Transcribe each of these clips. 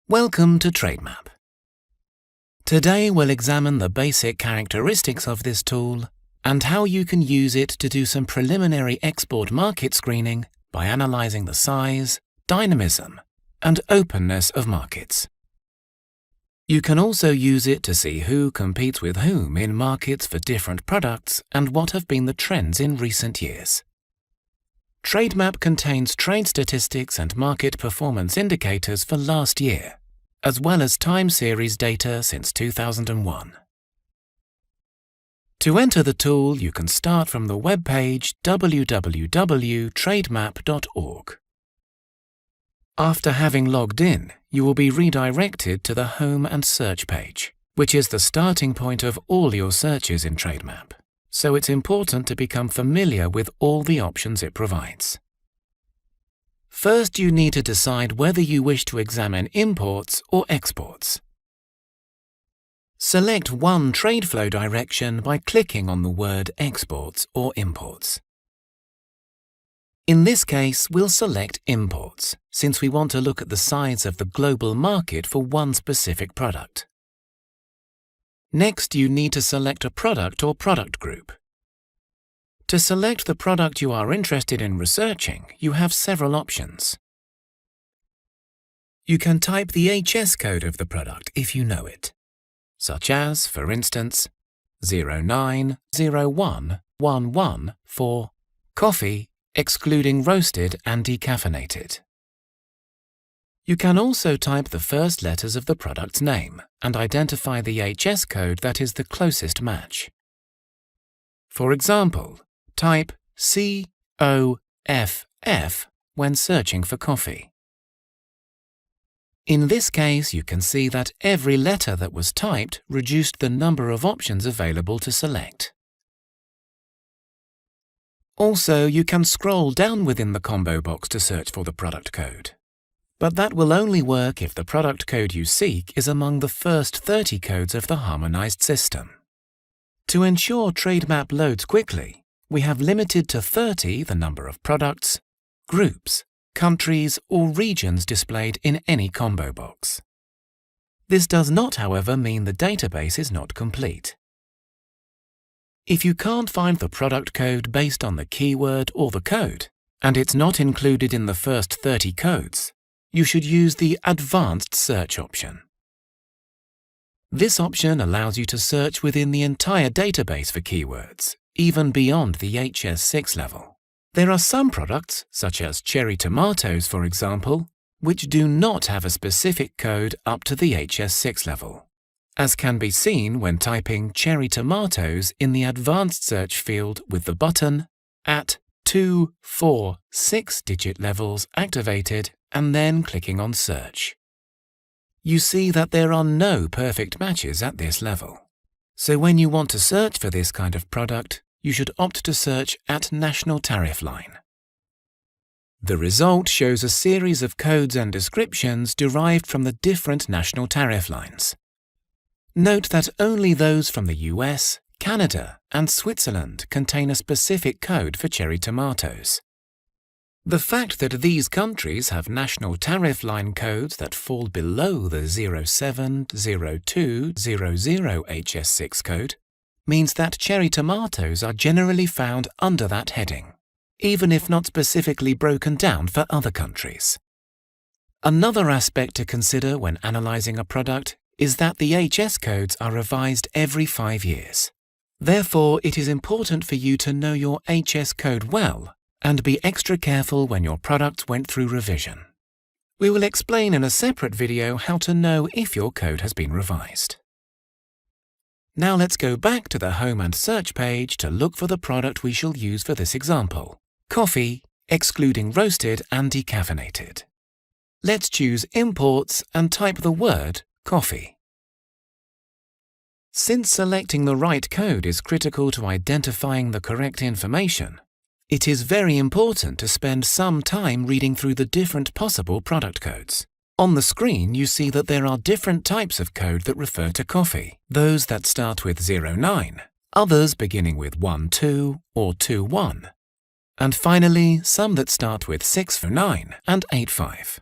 Welcome to TradeMap. Today we'll examine the basic characteristics of this tool and how you can use it to do some preliminary export market screening by analyzing the size, dynamism, and openness of markets. You can also use it to see who competes with whom in markets for different products and what have been the trends in recent years. TradeMap contains trade statistics and market performance indicators for last year, as well as time series data since 2001. To enter the tool, you can start from the web page www.trademap.org. After having logged in, you will be redirected to the Home and Search page, which is the starting point of all your searches in TradeMap. So it's important to become familiar with all the options it provides. First, you need to decide whether you wish to examine imports or exports. Select one trade flow direction by clicking on the word Exports or Imports. In this case, we'll select Imports, since we want to look at the size of the global market for one specific product. Next, you need to select a product or product group. To select the product you are interested in researching, you have several options. You can type the HS code of the product if you know it, such as, for instance, 090111 for coffee, excluding roasted and decaffeinated. You can also type the first letters of the product's name and identify the HS code that is the closest match. For example, type COFF when searching for coffee. In this case, you can see that every letter that was typed reduced the number of options available to select. Also, you can scroll down within the combo box to search for the product code. But that will only work if the product code you seek is among the first 30 codes of the harmonized system. To ensure TradeMap loads quickly, we have limited to 30 the number of products, groups, countries, or regions displayed in any combo box. This does not, however, mean the database is not complete. If you can't find the product code based on the keyword or the code, and it's not included in the first 30 codes, you should use the Advanced Search option. This option allows you to search within the entire database for keywords, even beyond the HS6 level. There are some products, such as cherry tomatoes for example, which do not have a specific code up to the HS6 level, as can be seen when typing cherry tomatoes in the Advanced Search field with the button at 2, 4, 6-digit levels activated and then clicking on Search. You see that there are no perfect matches at this level. So when you want to search for this kind of product, you should opt to search at National Tariff Line. The result shows a series of codes and descriptions derived from the different national tariff lines. Note that only those from the US, Canada, and Switzerland contain a specific code for cherry tomatoes. The fact that these countries have national tariff line codes that fall below the 070200 HS6 code means that cherry tomatoes are generally found under that heading, even if not specifically broken down for other countries. Another aspect to consider when analyzing a product is that the HS codes are revised every 5 years. Therefore, it is important for you to know your HS code well and be extra careful when your products went through revision. We will explain in a separate video how to know if your code has been revised. Now let's go back to the Home and Search page to look for the product we shall use for this example, coffee, excluding roasted and decaffeinated. Let's choose Imports and type the word coffee. Since selecting the right code is critical to identifying the correct information, it is very important to spend some time reading through the different possible product codes. On the screen, you see that there are different types of code that refer to coffee, those that start with 09, others beginning with 12 or 21, and finally some that start with 649 and 85.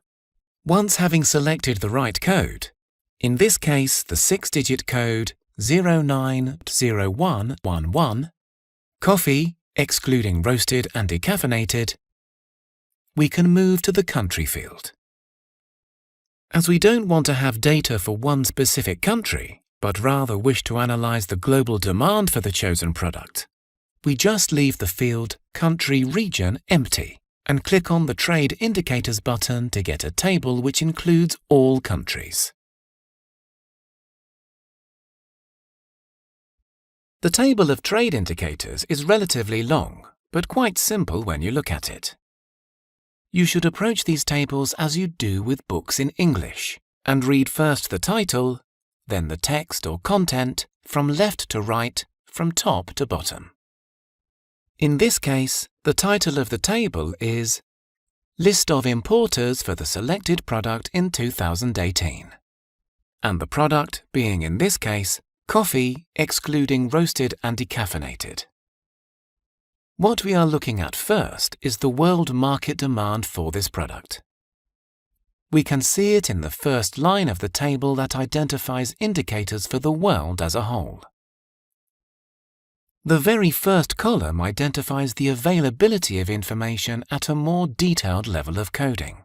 Once having selected the right code, in this case the 6-digit code 090111, coffee, excluding roasted and decaffeinated, we can move to the country field. As we don't want to have data for one specific country, but rather wish to analyze the global demand for the chosen product, we just leave the field Country Region empty and click on the Trade Indicators button to get a table which includes all countries. The table of trade indicators is relatively long, but quite simple when you look at it. You should approach these tables as you do with books in English, and read first the title, then the text or content, from left to right, from top to bottom. In this case, the title of the table is List of Importers for the selected product in 2018, and the product being in this case coffee, excluding roasted and decaffeinated. What we are looking at first is the world market demand for this product. We can see it in the first line of the table that identifies indicators for the world as a whole. The very first column identifies the availability of information at a more detailed level of coding.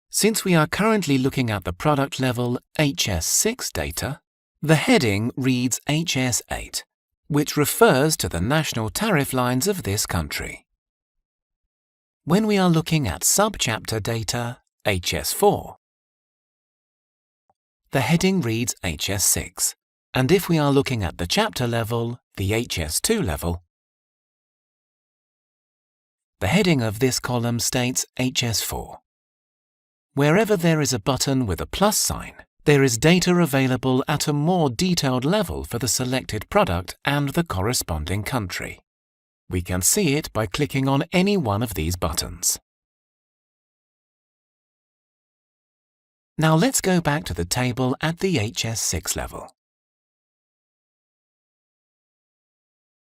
Since we are currently looking at the product level HS6 data, the heading reads HS8, which refers to the national tariff lines of this country. When we are looking at subchapter data, HS4, the heading reads HS6, and if we are looking at the chapter level, the HS2 level, the heading of this column states HS4. Wherever there is a button with a plus sign, there is data available at a more detailed level for the selected product and the corresponding country. We can see it by clicking on any one of these buttons. Now let's go back to the table at the HS6 level.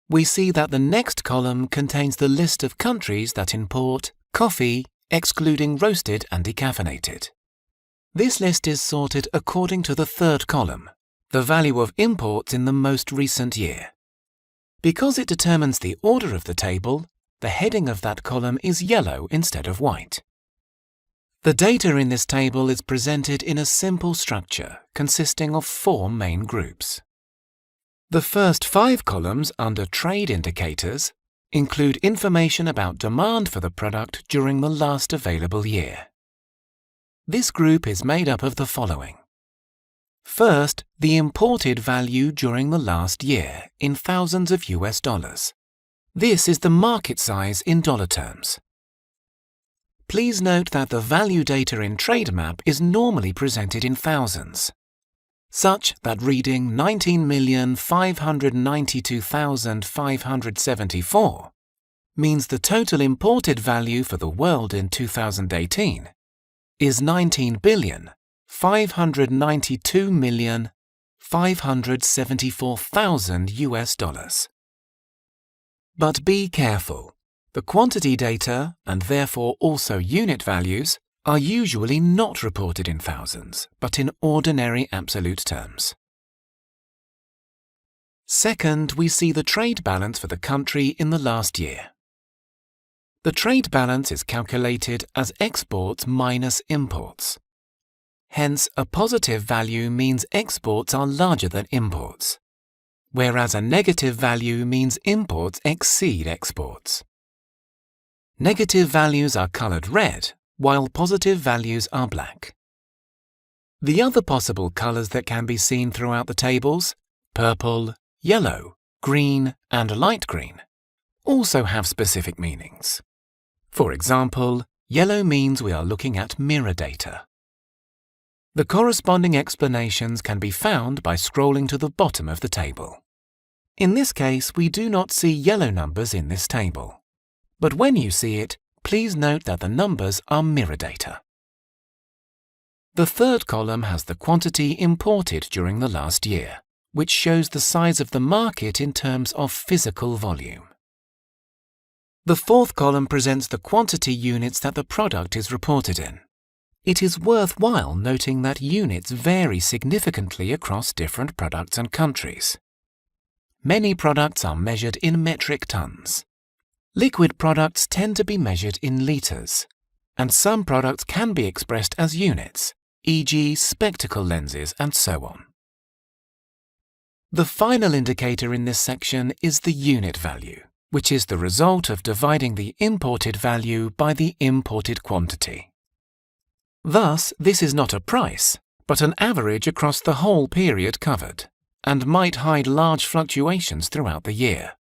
We see that the next column contains the list of countries that import coffee, excluding roasted and decaffeinated. This list is sorted according to the third column, the value of imports in the most recent year. Because it determines the order of the table, the heading of that column is yellow instead of white. The data in this table is presented in a simple structure consisting of 4 main groups. The first 5 columns under Trade Indicators include information about demand for the product during the last available year. This group is made up of the following. First, the imported value during the last year in thousands of US dollars. This is the market size in dollar terms. Please note that the value data in TradeMap is normally presented in thousands, such that reading 19,592,574 means the total imported value for the world in 2018 is 19,592,574,000 US dollars. But be careful. The quantity data, and therefore also unit values, are usually not reported in thousands, but in ordinary absolute terms. Second, we see the trade balance for the country in the last year. The trade balance is calculated as exports minus imports. Hence, a positive value means exports are larger than imports, whereas a negative value means imports exceed exports. Negative values are colored red, while positive values are black. The other possible colors that can be seen throughout the tables, purple, yellow, green, and light green, also have specific meanings. For example, yellow means we are looking at mirror data. The corresponding explanations can be found by scrolling to the bottom of the table. In this case, we do not see yellow numbers in this table. But when you see it, please note that the numbers are mirror data. The third column has the quantity imported during the last year, which shows the size of the market in terms of physical volume. The fourth column presents the quantity units that the product is reported in. it is worthwhile noting that units vary significantly across different products and countries. Many products are measured in metric tons. Liquid products tend to be measured in litres, and some products can be expressed as units, e.g. spectacle lenses and so on. The final indicator in this section is the unit value, which is the result of dividing the imported value by the imported quantity. Thus, this is not a price, but an average across the whole period covered, and might hide large fluctuations throughout the year.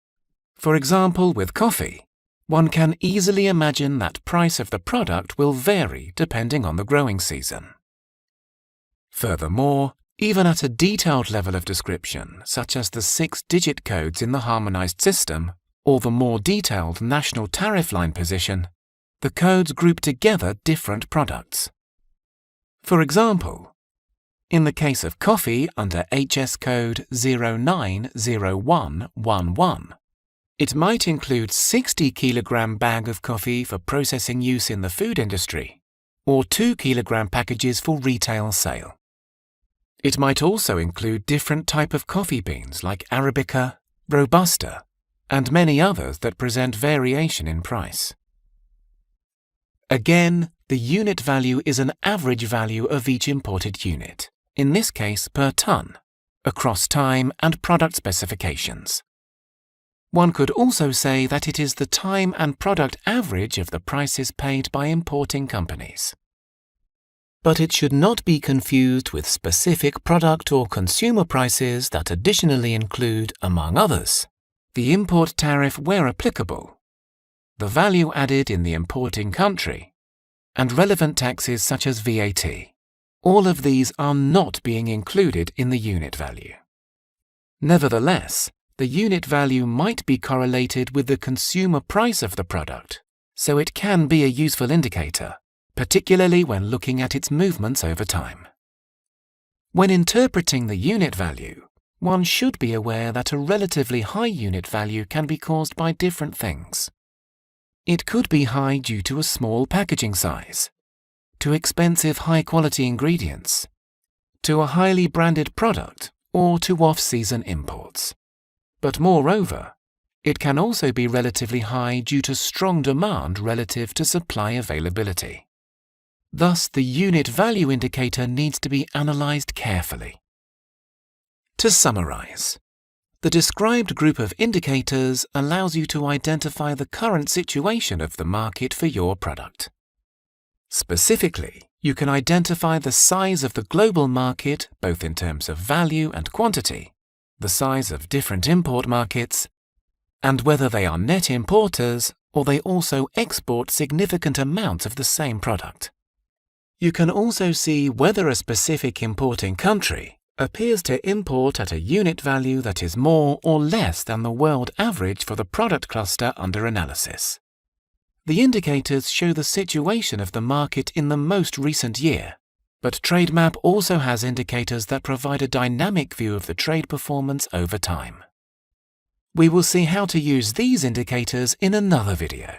For example, with coffee, one can easily imagine that price of the product will vary depending on the growing season. Furthermore, even at a detailed level of description, such as the 6-digit codes in the harmonized system, or the more detailed national tariff line position, the codes group together different products. For example, in the case of coffee under HS code 090111, it might include 60 kg bag of coffee for processing use in the food industry, or 2 kg packages for retail sale. It might also include different type of coffee beans like Arabica, Robusta, and many others that present variation in price. Again, the unit value is an average value of each imported unit, in this case per ton, across time and product specifications. One could also say that it is the time and product average of the prices paid by importing companies. But it should not be confused with specific product or consumer prices that additionally include, among others, the import tariff where applicable, the value added in the importing country, and relevant taxes such as VAT. All of these are not being included in the unit value. Nevertheless, the unit value might be correlated with the consumer price of the product, so it can be a useful indicator, particularly when looking at its movements over time. When interpreting the unit value, one should be aware that a relatively high unit value can be caused by different things. It could be high due to a small packaging size, to expensive high-quality ingredients, to a highly branded product, or to off-season imports. But moreover, it can also be relatively high due to strong demand relative to supply availability. Thus, the unit value indicator needs to be analyzed carefully. To summarize, the described group of indicators allows you to identify the current situation of the market for your product. Specifically, you can identify the size of the global market both in terms of value and quantity, the size of different import markets, and whether they are net importers or they also export significant amounts of the same product. You can also see whether a specific importing country appears to import at a unit value that is more or less than the world average for the product cluster under analysis. The indicators show the situation of the market in the most recent year, but TradeMap also has indicators that provide a dynamic view of the trade performance over time. We will see how to use these indicators in another video.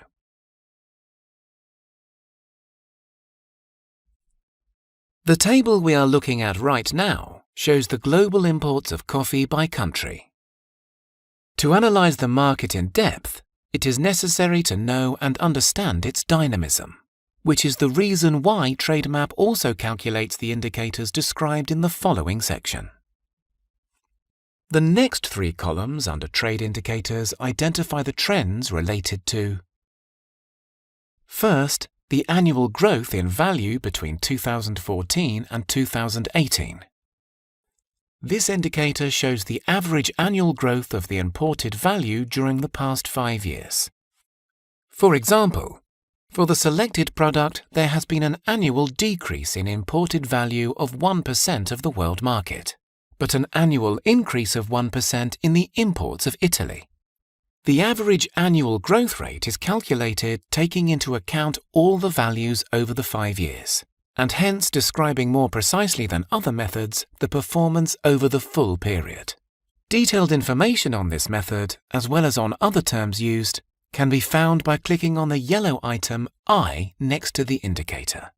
The table we are looking at right now shows the global imports of coffee by country. To analyze the market in depth, it is necessary to know and understand its dynamism, which is the reason why TradeMap also calculates the indicators described in the following section. The next 3 columns under Trade Indicators identify the trends related to: first, the annual growth in value between 2014 and 2018. This indicator shows the average annual growth of the imported value during the past 5 years. For example, for the selected product, there has been an annual decrease in imported value of 1% of the world market, but an annual increase of 1% in the imports of Italy. The average annual growth rate is calculated taking into account all the values over the 5 years, and hence describing more precisely than other methods the performance over the full period. Detailed information on this method, as well as on other terms used, can be found by clicking on the yellow item I next to the indicator.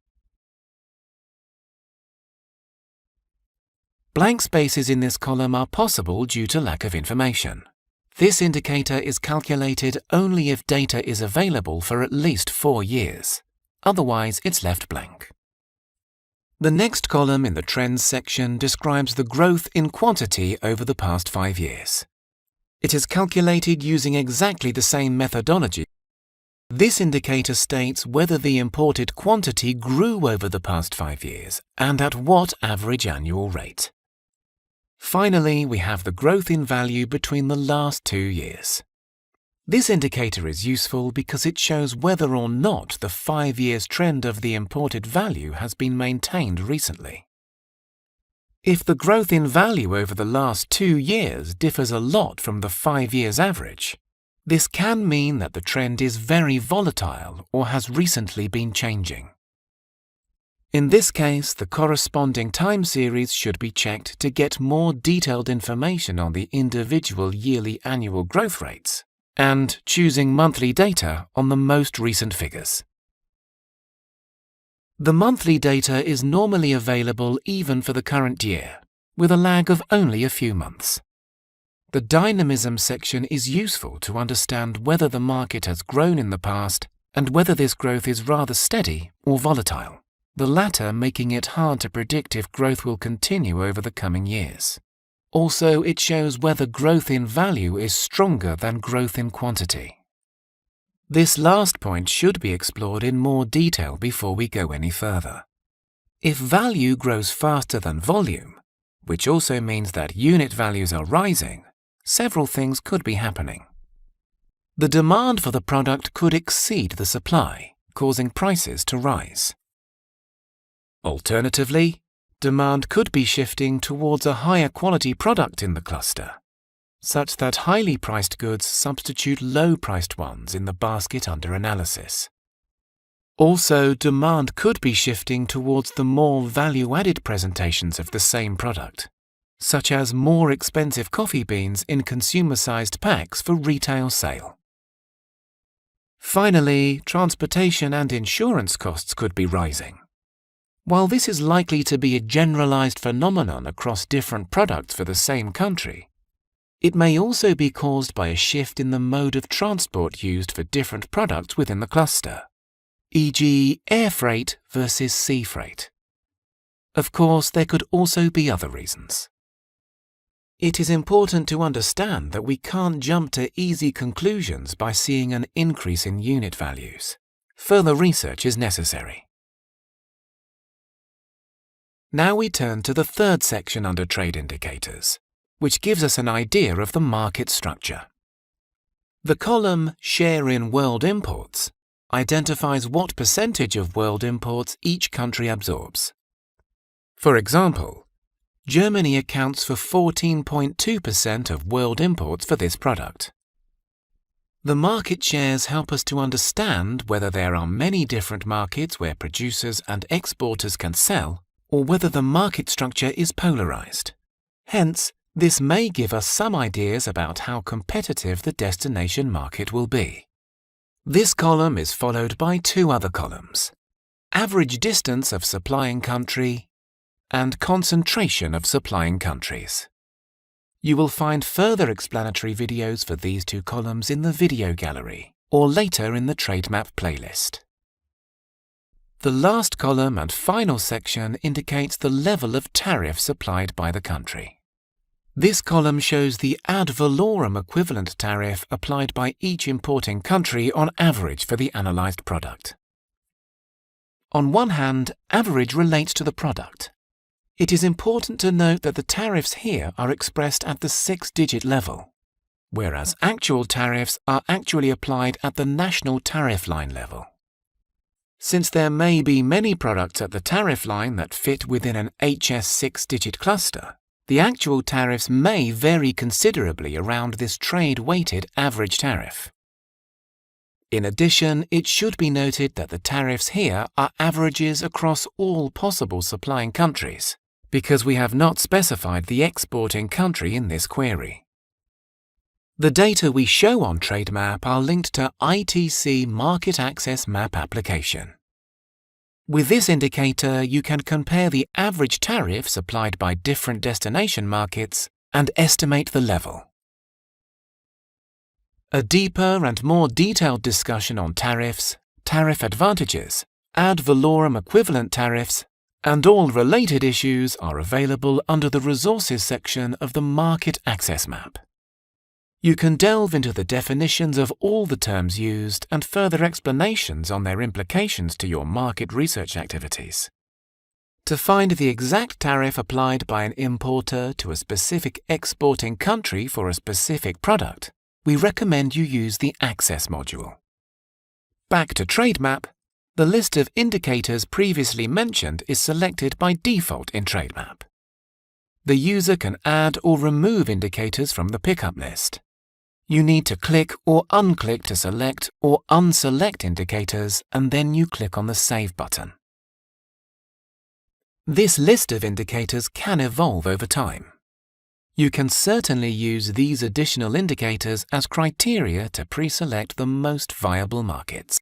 Blank spaces in this column are possible due to lack of information. This indicator is calculated only if data is available for at least 4 years. Otherwise, it's left blank. The next column in the Trends section describes the growth in quantity over the past 5 years. It is calculated using exactly the same methodology. This indicator states whether the imported quantity grew over the past 5 years and at what average annual rate. Finally, we have the growth in value between the last 2 years. This indicator is useful because it shows whether or not the 5 years trend of the imported value has been maintained recently. If the growth in value over the last 2 years differs a lot from the 5 years average, this can mean that the trend is very volatile or has recently been changing. In this case, the corresponding time series should be checked to get more detailed information on the individual yearly annual growth rates, and choosing monthly data on the most recent figures. The monthly data is normally available even for the current year, with a lag of only a few months. The dynamism section is useful to understand whether the market has grown in the past and whether this growth is rather steady or volatile, the latter making it hard to predict if growth will continue over the coming years. Also, it shows whether growth in value is stronger than growth in quantity. This last point should be explored in more detail before we go any further. If value grows faster than volume, which also means that unit values are rising, several things could be happening. The demand for the product could exceed the supply, causing prices to rise. Alternatively, demand could be shifting towards a higher quality product in the cluster, such that highly priced goods substitute low-priced ones in the basket under analysis. Also, demand could be shifting towards the more value-added presentations of the same product, such as more expensive coffee beans in consumer-sized packs for retail sale. Finally, transportation and insurance costs could be rising. While this is likely to be a generalized phenomenon across different products for the same country, it may also be caused by a shift in the mode of transport used for different products within the cluster, e.g. air freight versus sea freight. Of course, there could also be other reasons. It is important to understand that we can't jump to easy conclusions by seeing an increase in unit values. Further research is necessary. Now we turn to the third section under Trade Indicators, which gives us an idea of the market structure. The column Share in World Imports identifies what percentage of world imports each country absorbs. For example, Germany accounts for 14.2% of world imports for this product. The market shares help us to understand whether there are many different markets where producers and exporters can sell, or whether the market structure is polarized. Hence, this may give us some ideas about how competitive the destination market will be. This column is followed by 2 other columns: average distance of supplying country and concentration of supplying countries. You will find further explanatory videos for these 2 columns in the video gallery or later in the TradeMap playlist. The last column and final section indicates the level of tariffs applied by the country. This column shows the ad valorem equivalent tariff applied by each importing country on average for the analyzed product. On one hand, average relates to the product. It is important to note that the tariffs here are expressed at the 6-digit level, whereas actual tariffs are actually applied at the national tariff line level. Since there may be many products at the tariff line that fit within an HS 6-digit cluster, the actual tariffs may vary considerably around this trade-weighted average tariff. In addition, it should be noted that the tariffs here are averages across all possible supplying countries, because we have not specified the exporting country in this query. The data we show on TradeMap are linked to ITC Market Access Map application. With this indicator, you can compare the average tariffs applied by different destination markets and estimate the level. A deeper and more detailed discussion on tariffs, tariff advantages, ad valorem equivalent tariffs, and all related issues are available under the Resources section of the Market Access Map. You can delve into the definitions of all the terms used and further explanations on their implications to your market research activities. To find the exact tariff applied by an importer to a specific exporting country for a specific product, we recommend you use the Access module. Back to TradeMap, the list of indicators previously mentioned is selected by default in TradeMap. The user can add or remove indicators from the pickup list. You need to click or unclick to select or unselect indicators, and then you click on the Save button. This list of indicators can evolve over time. You can certainly use these additional indicators as criteria to pre-select the most viable markets.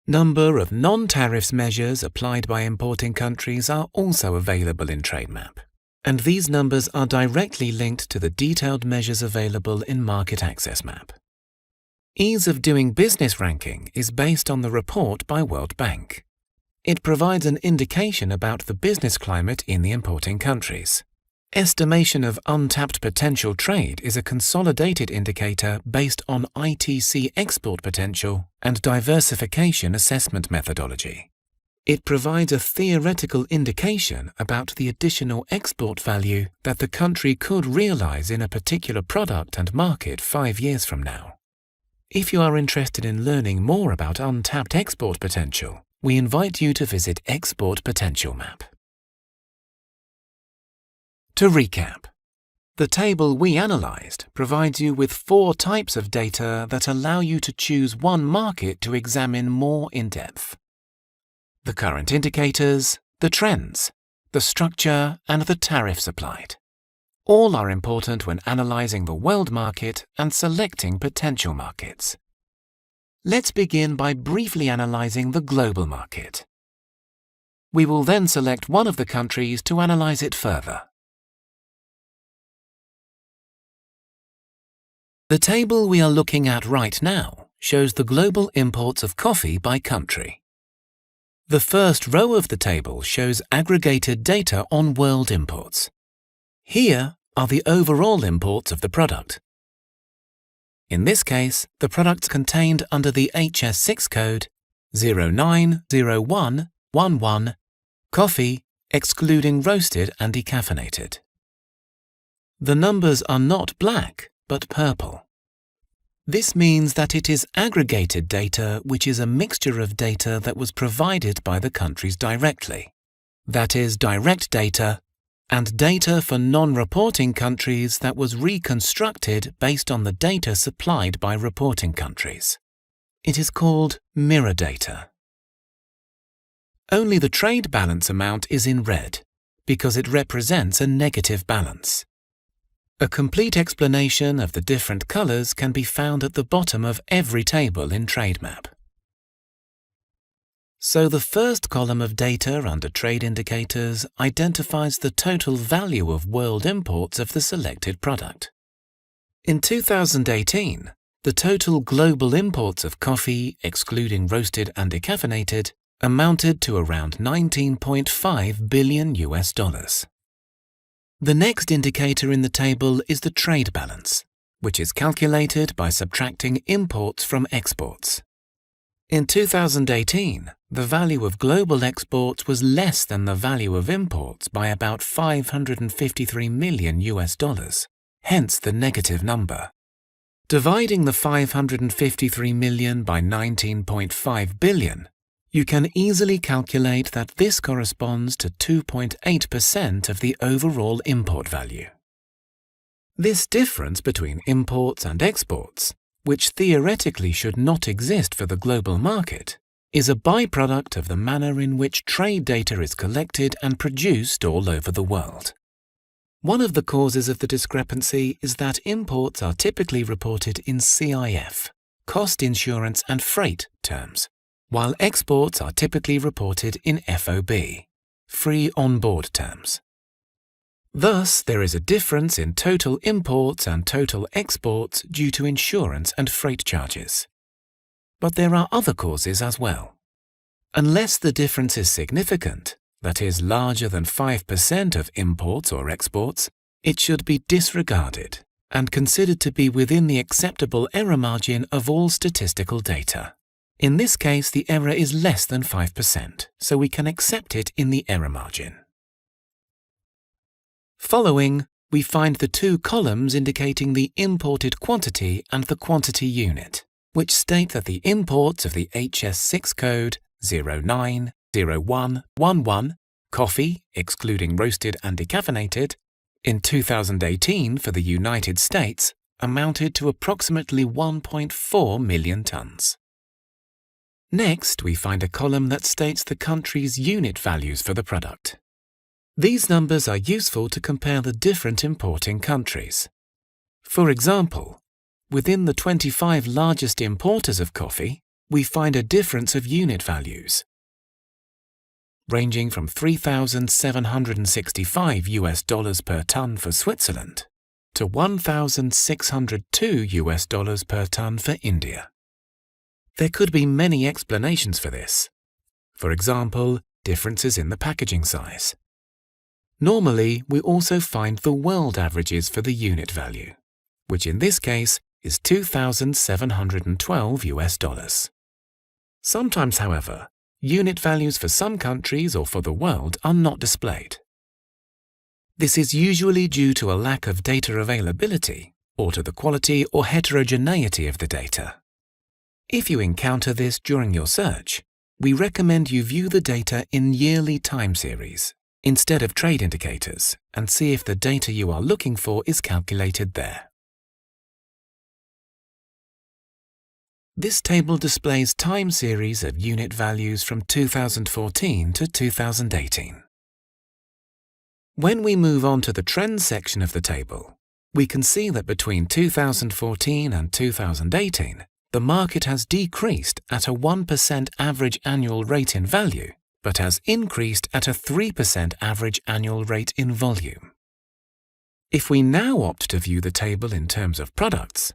Number of non-tariffs measures applied by importing countries are also available in TradeMap, and these numbers are directly linked to the detailed measures available in Market Access Map. Ease of Doing Business ranking is based on the report by World Bank. It provides an indication about the business climate in the importing countries. Estimation of untapped potential trade is a consolidated indicator based on ITC export potential and diversification assessment methodology. It provides a theoretical indication about the additional export value that the country could realize in a particular product and market 5 years from now. If you are interested in learning more about untapped export potential, we invite you to visit Export Potential Map. To recap, the table we analyzed provides you with 4 types of data that allow you to choose one market to examine more in depth: the current indicators, the trends, the structure, and the tariffs applied. All are important when analyzing the world market and selecting potential markets. Let's begin by briefly analyzing the global market. We will then select one of the countries to analyze it further. The table we are looking at right now shows the global imports of coffee by country. The first row of the table shows aggregated data on world imports. Here are the overall imports of the product. In this case, the products contained under the HS6 code 090111, coffee, excluding roasted and decaffeinated. The numbers are not black, but purple. This means that it is aggregated data, which is a mixture of data that was provided by the countries directly. That is, direct data, and data for non-reporting countries that was reconstructed based on the data supplied by reporting countries. It is called mirror data. Only the trade balance amount is in red, because it represents a negative balance. A complete explanation of the different colors can be found at the bottom of every table in TradeMap. So the first column of data under Trade Indicators identifies the total value of world imports of the selected product. In 2018, the total global imports of coffee, excluding roasted and decaffeinated, amounted to around $19.5 billion. The next indicator in the table is the trade balance, which is calculated by subtracting imports from exports. In 2018, the value of global exports was less than the value of imports by about $553 million, hence the negative number. Dividing the $553 million by 19.5 billion, you can easily calculate that this corresponds to 2.8% of the overall import value. This difference between imports and exports, which theoretically should not exist for the global market, is a byproduct of the manner in which trade data is collected and produced all over the world. One of the causes of the discrepancy is that imports are typically reported in CIF, cost, insurance and freight terms, while exports are typically reported in FOB, free on-board terms. Thus, there is a difference in total imports and total exports due to insurance and freight charges. But there are other causes as well. Unless the difference is significant, that is, larger than 5% of imports or exports, it should be disregarded and considered to be within the acceptable error margin of all statistical data. In this case, the error is less than 5%, so we can accept it in the error margin. Following, we find the two columns indicating the imported quantity and the quantity unit, which state that the imports of the HS6 code 090111 coffee, excluding roasted and decaffeinated, in 2018 for the United States amounted to approximately 1.4 million tons. Next, we find a column that states the country's unit values for the product. These numbers are useful to compare the different importing countries. For example, within the 25 largest importers of coffee, we find a difference of unit values, ranging from $3,765 per ton for Switzerland to $1,602 per ton for India. There could be many explanations for this. For example, differences in the packaging size. Normally, we also find the world averages for the unit value, which in this case is $2,712. Sometimes, however, unit values for some countries or for the world are not displayed. This is usually due to a lack of data availability or to the quality or heterogeneity of the data. If you encounter this during your search, we recommend you view the data in yearly time series instead of trade indicators and see if the data you are looking for is calculated there. This table displays time series of unit values from 2014 to 2018. When we move on to the trends section of the table, we can see that between 2014 and 2018, the market has decreased at a 1% average annual rate in value, but has increased at a 3% average annual rate in volume. If we now opt to view the table in terms of products,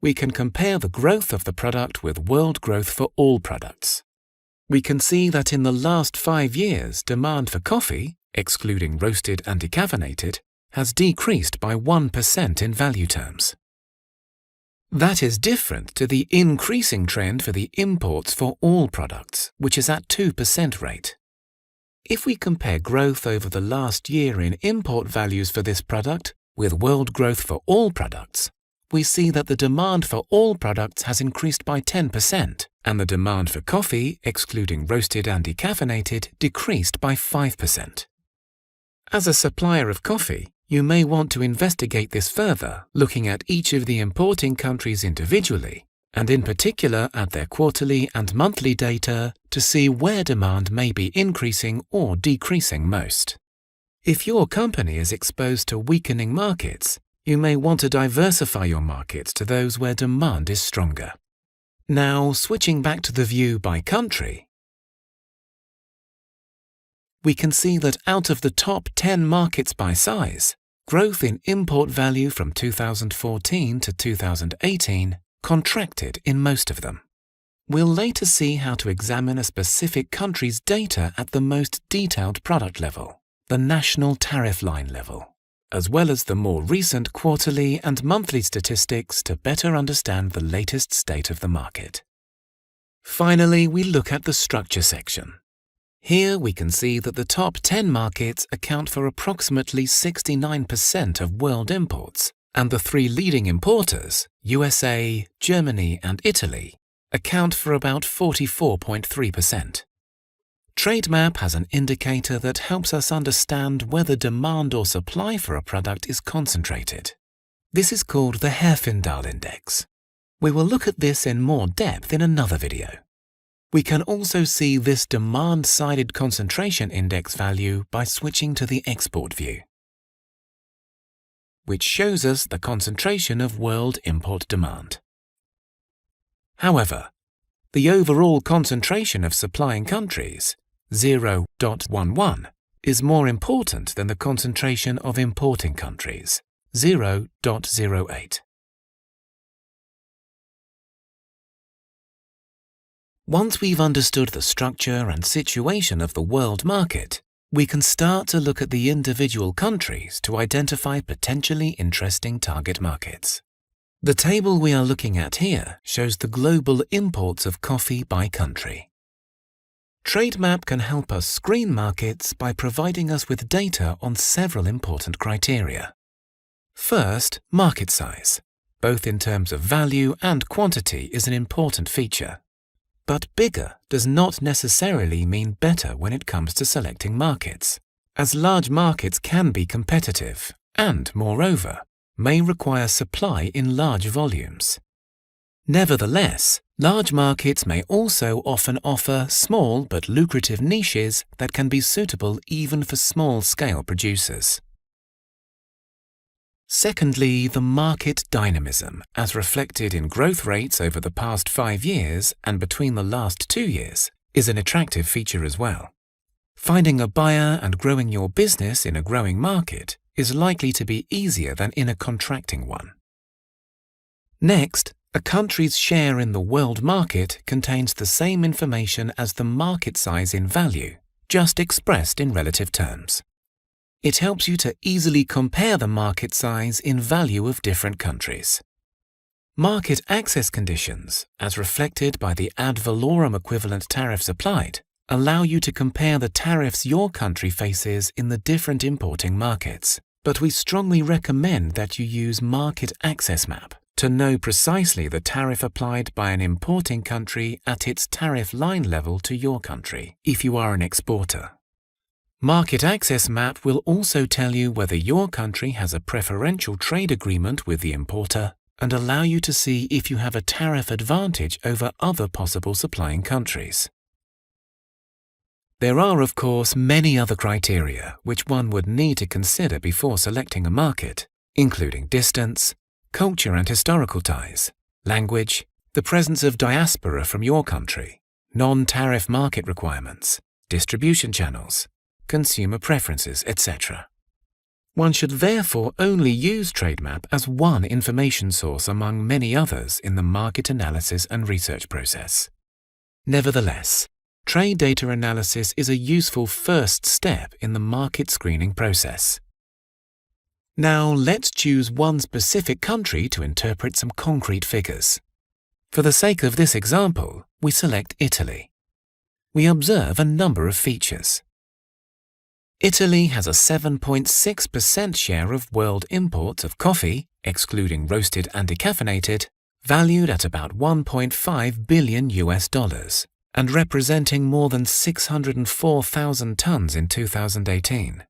we can compare the growth of the product with world growth for all products. We can see that in the last 5 years, demand for coffee, excluding roasted and decaffeinated, has decreased by 1% in value terms. That is different to the increasing trend for the imports for all products, which is at 2% rate. If we compare growth over the last year in import values for this product with world growth for all products, we see that the demand for all products has increased by 10%, and the demand for coffee, excluding roasted and decaffeinated, decreased by 5%. As a supplier of coffee, you may want to investigate this further, looking at each of the importing countries individually, and in particular at their quarterly and monthly data to see where demand may be increasing or decreasing most. If your company is exposed to weakening markets, you may want to diversify your markets to those where demand is stronger. Now, switching back to the view by country, we can see that out of the top 10 markets by size, growth in import value from 2014 to 2018 contracted in most of them. We'll later see how to examine a specific country's data at the most detailed product level, the national tariff line level, as well as the more recent quarterly and monthly statistics to better understand the latest state of the market. Finally, we look at the structure section. Here we can see that the top 10 markets account for approximately 69% of world imports, and the 3 leading importers, USA, Germany and Italy, account for about 44.3%. TradeMap has an indicator that helps us understand whether demand or supply for a product is concentrated. This is called the Herfindahl Index. We will look at this in more depth in another video. We can also see this demand-sided concentration index value by switching to the export view, which shows us the concentration of world import demand. However, the overall concentration of supplying countries, 0.11, is more important than the concentration of importing countries, 0.08. Once we've understood the structure and situation of the world market, we can start to look at the individual countries to identify potentially interesting target markets. The table we are looking at here shows the global imports of coffee by country. TradeMap can help us screen markets by providing us with data on several important criteria. First, market size, both in terms of value and quantity, is an important feature. But bigger does not necessarily mean better when it comes to selecting markets, as large markets can be competitive and, moreover, may require supply in large volumes. Nevertheless, large markets may also often offer small but lucrative niches that can be suitable even for small-scale producers. Secondly, the market dynamism, as reflected in growth rates over the past 5 years and between the last 2 years, is an attractive feature as well. Finding a buyer and growing your business in a growing market is likely to be easier than in a contracting one. Next, a country's share in the world market contains the same information as the market size in value, just expressed in relative terms. It helps you to easily compare the market size in value of different countries. Market access conditions, as reflected by the ad valorem equivalent tariffs applied, allow you to compare the tariffs your country faces in the different importing markets. But we strongly recommend that you use Market Access Map to know precisely the tariff applied by an importing country at its tariff line level to your country, if you are an exporter. Market Access Map will also tell you whether your country has a preferential trade agreement with the importer and allow you to see if you have a tariff advantage over other possible supplying countries. There are, of course, many other criteria which one would need to consider before selecting a market, including distance, culture and historical ties, language, the presence of diaspora from your country, non-tariff market requirements, distribution channels, consumer preferences, etc. One should therefore only use TradeMap as one information source among many others in the market analysis and research process. Nevertheless, trade data analysis is a useful first step in the market screening process. Now let's choose one specific country to interpret some concrete figures. For the sake of this example, we select Italy. We observe a number of features. Italy has a 7.6% share of world imports of coffee, excluding roasted and decaffeinated, valued at about $1.5 billion and representing more than 604,000 tons in 2018.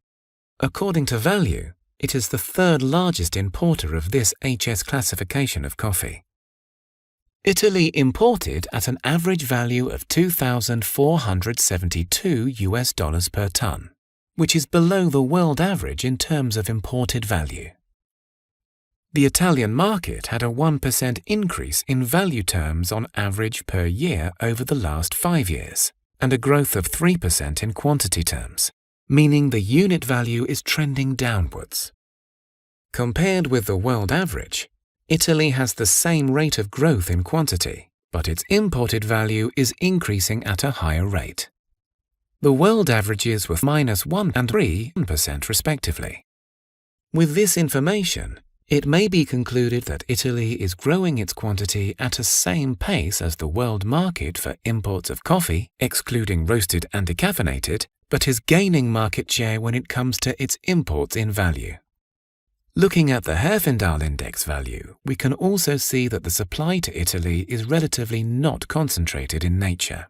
According to value, it is the third largest importer of this HS classification of coffee. Italy imported at an average value of $2,472 per ton, which is below the world average in terms of imported value. The Italian market had a 1% increase in value terms on average per year over the last 5 years, and a growth of 3% in quantity terms, meaning the unit value is trending downwards. Compared with the world average, Italy has the same rate of growth in quantity, but its imported value is increasing at a higher rate. The world averages were -1% and 3% respectively. With this information, it may be concluded that Italy is growing its quantity at the same pace as the world market for imports of coffee, excluding roasted and decaffeinated, but is gaining market share when it comes to its imports in value. Looking at the Herfindahl index value, we can also see that the supply to Italy is relatively not concentrated in nature.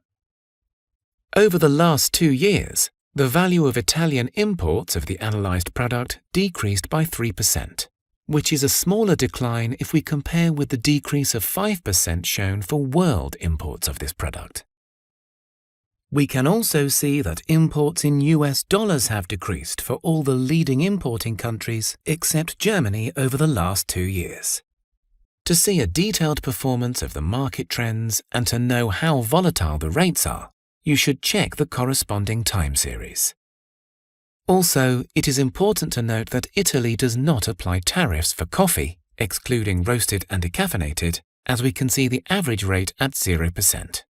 Over the last 2 years, the value of Italian imports of the analyzed product decreased by 3%, which is a smaller decline if we compare with the decrease of 5% shown for world imports of this product. We can also see that imports in US dollars have decreased for all the leading importing countries except Germany over the last 2 years. To see a detailed performance of the market trends and to know how volatile the rates are, you should check the corresponding time series. Also, it is important to note that Italy does not apply tariffs for coffee, excluding roasted and decaffeinated, as we can see the average rate at 0%.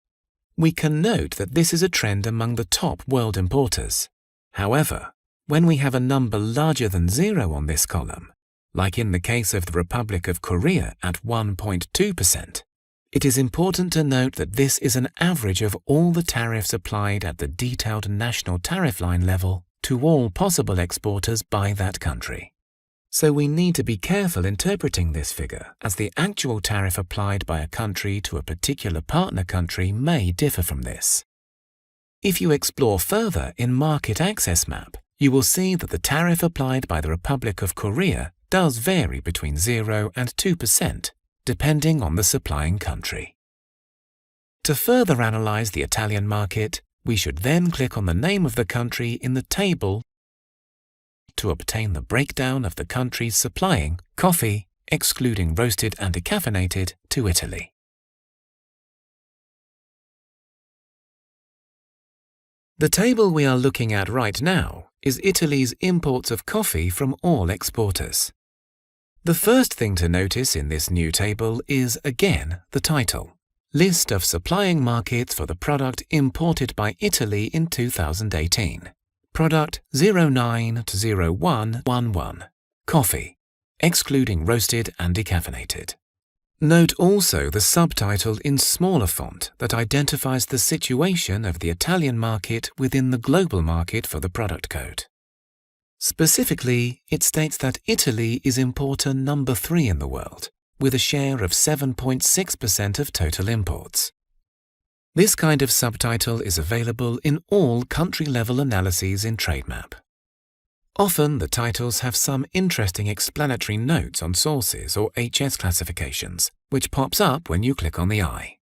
We can note that this is a trend among the top world importers. However, when we have a number larger than 0 on this column, like in the case of the Republic of Korea at 1.2%, it is important to note that this is an average of all the tariffs applied at the detailed national tariff line level to all possible exporters by that country. So we need to be careful interpreting this figure, as the actual tariff applied by a country to a particular partner country may differ from this. If you explore further in Market Access Map, you will see that the tariff applied by the Republic of Korea does vary between 0 and 2%, depending on the supplying country. To further analyze the Italian market, we should then click on the name of the country in the table to obtain the breakdown of the countries supplying coffee, excluding roasted and decaffeinated, to Italy. The table we are looking at right now is Italy's imports of coffee from all exporters. The first thing to notice in this new table is, again, the title, List of Supplying Markets for the Product Imported by Italy in 2018. Product 09 to 0111, coffee, excluding roasted and decaffeinated. Note also the subtitle in smaller font that identifies the situation of the Italian market within the global market for the product code. Specifically, it states that Italy is importer number 3 in the world, with a share of 7.6% of total imports. This kind of subtitle is available in all country-level analyses in TradeMap. Often the titles have some interesting explanatory notes on sources or HS classifications, which pops up when you click on the eye.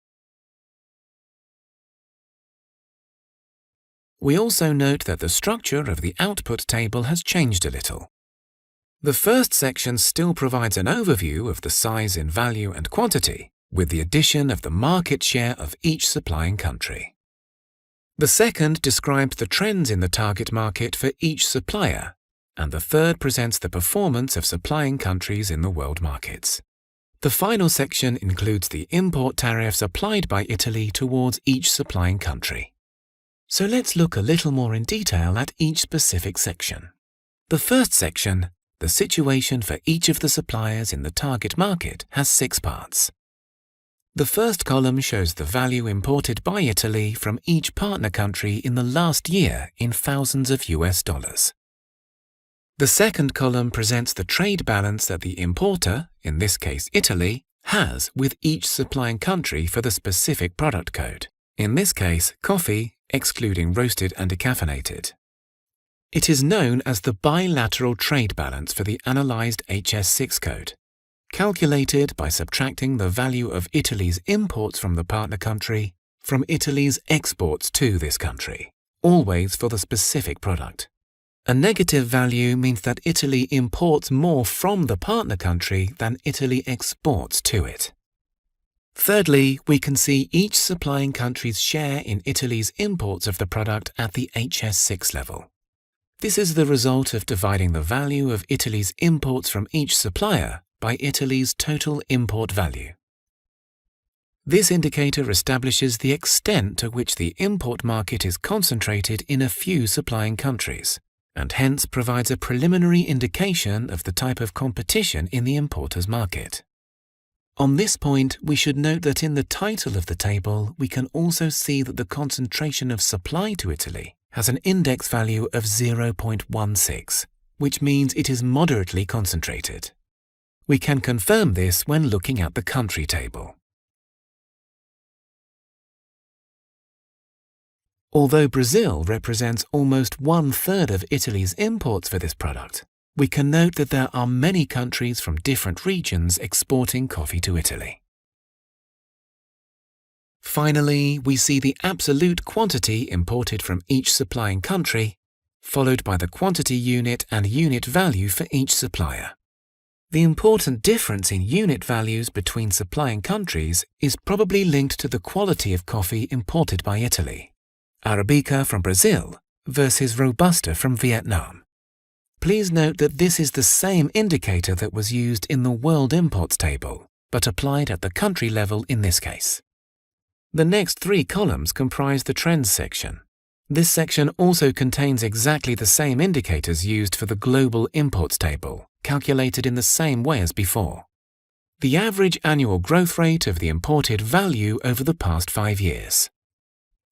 We also note that the structure of the output table has changed a little. The first section still provides an overview of the size in value and quantity, with the addition of the market share of each supplying country. The second describes the trends in the target market for each supplier, and the third presents the performance of supplying countries in the world markets. The final section includes the import tariffs applied by Italy towards each supplying country. So let's look a little more in detail at each specific section. The first section, the situation for each of the suppliers in the target market, has 6 parts. The first column shows the value imported by Italy from each partner country in the last year in thousands of US dollars. The second column presents the trade balance that the importer, in this case Italy, has with each supplying country for the specific product code, in this case coffee, excluding roasted and decaffeinated. It is known as the bilateral trade balance for the analyzed HS6 code, calculated by subtracting the value of Italy's imports from the partner country from Italy's exports to this country, always for the specific product. A negative value means that Italy imports more from the partner country than Italy exports to it. Thirdly, we can see each supplying country's share in Italy's imports of the product at the HS6 level. This is the result of dividing the value of Italy's imports from each supplier by Italy's total import value. This indicator establishes the extent to which the import market is concentrated in a few supplying countries, and hence provides a preliminary indication of the type of competition in the importer's market. On this point, we should note that in the title of the table, we can also see that the concentration of supply to Italy has an index value of 0.16, which means it is moderately concentrated. We can confirm this when looking at the country table. Although Brazil represents almost 1/3 of Italy's imports for this product, we can note that there are many countries from different regions exporting coffee to Italy. Finally, we see the absolute quantity imported from each supplying country, followed by the quantity unit and unit value for each supplier. The important difference in unit values between supplying countries is probably linked to the quality of coffee imported by Italy. Arabica from Brazil versus Robusta from Vietnam. Please note that this is the same indicator that was used in the World Imports table, but applied at the country level in this case. The next three columns comprise the Trends section. This section also contains exactly the same indicators used for the Global Imports table, calculated in the same way as before. The average annual growth rate of the imported value over the past 5 years.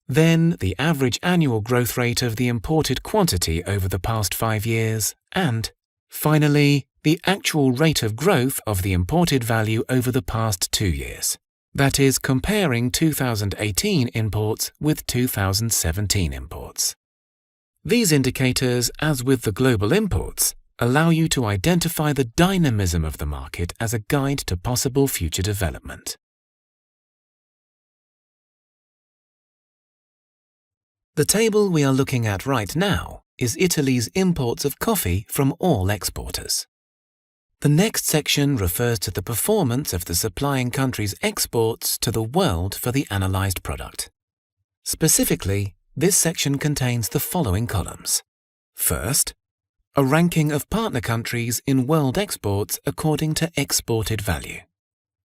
Then the average annual growth rate of the imported quantity over the past 5 years, and, finally, the actual rate of growth of the imported value over the past 2 years. That is, comparing 2018 imports with 2017 imports. These indicators, as with the global imports, allow you to identify the dynamism of the market as a guide to possible future development. The table we are looking at right now is Italy's imports of coffee from all exporters. The next section refers to the performance of the supplying country's exports to the world for the analyzed product. Specifically, this section contains the following columns. First, a ranking of partner countries in world exports according to exported value.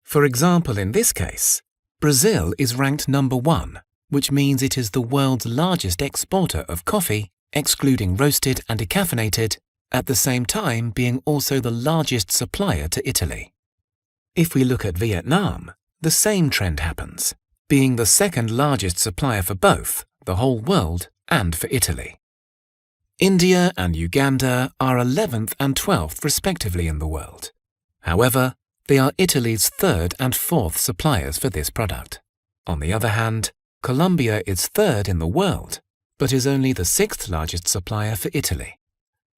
For example, in this case, Brazil is ranked number 1, which means it is the world's largest exporter of coffee, excluding roasted and decaffeinated, at the same time being also the largest supplier to Italy. If we look at Vietnam, the same trend happens, being the second largest supplier for both the whole world and for Italy. India and Uganda are 11th and 12th respectively in the world. However, they are Italy's 3rd and 4th suppliers for this product. On the other hand, Colombia is 3rd in the world, but is only the 6th largest supplier for Italy.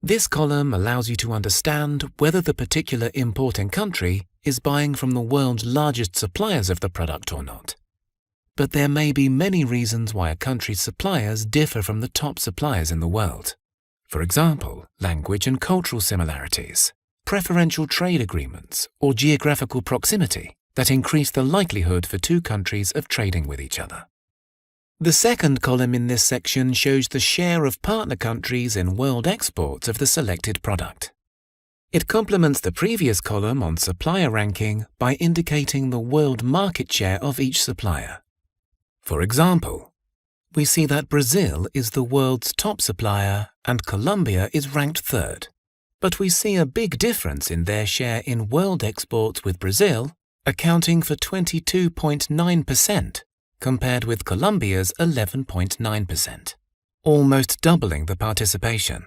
This column allows you to understand whether the particular importing country is buying from the world's largest suppliers of the product or not. But there may be many reasons why a country's suppliers differ from the top suppliers in the world. For example, language and cultural similarities, preferential trade agreements, or geographical proximity that increase the likelihood for two countries of trading with each other. The second column in this section shows the share of partner countries in world exports of the selected product. It complements the previous column on supplier ranking by indicating the world market share of each supplier. For example, we see that Brazil is the world's top supplier and Colombia is ranked 3rd. But we see a big difference in their share in world exports, with Brazil accounting for 22.9%. compared with Colombia's 11.9%, almost doubling the participation.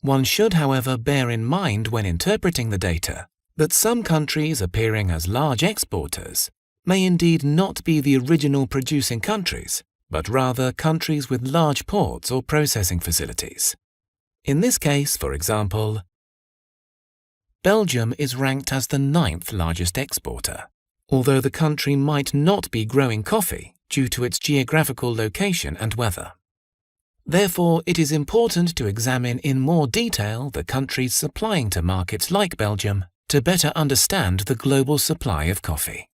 One should, however, bear in mind when interpreting the data that some countries appearing as large exporters may indeed not be the original producing countries, but rather countries with large ports or processing facilities. In this case, for example, Belgium is ranked as the 9th largest exporter, although the country might not be growing coffee due to its geographical location and weather. Therefore, it is important to examine in more detail the countries supplying to markets like Belgium to better understand the global supply of coffee.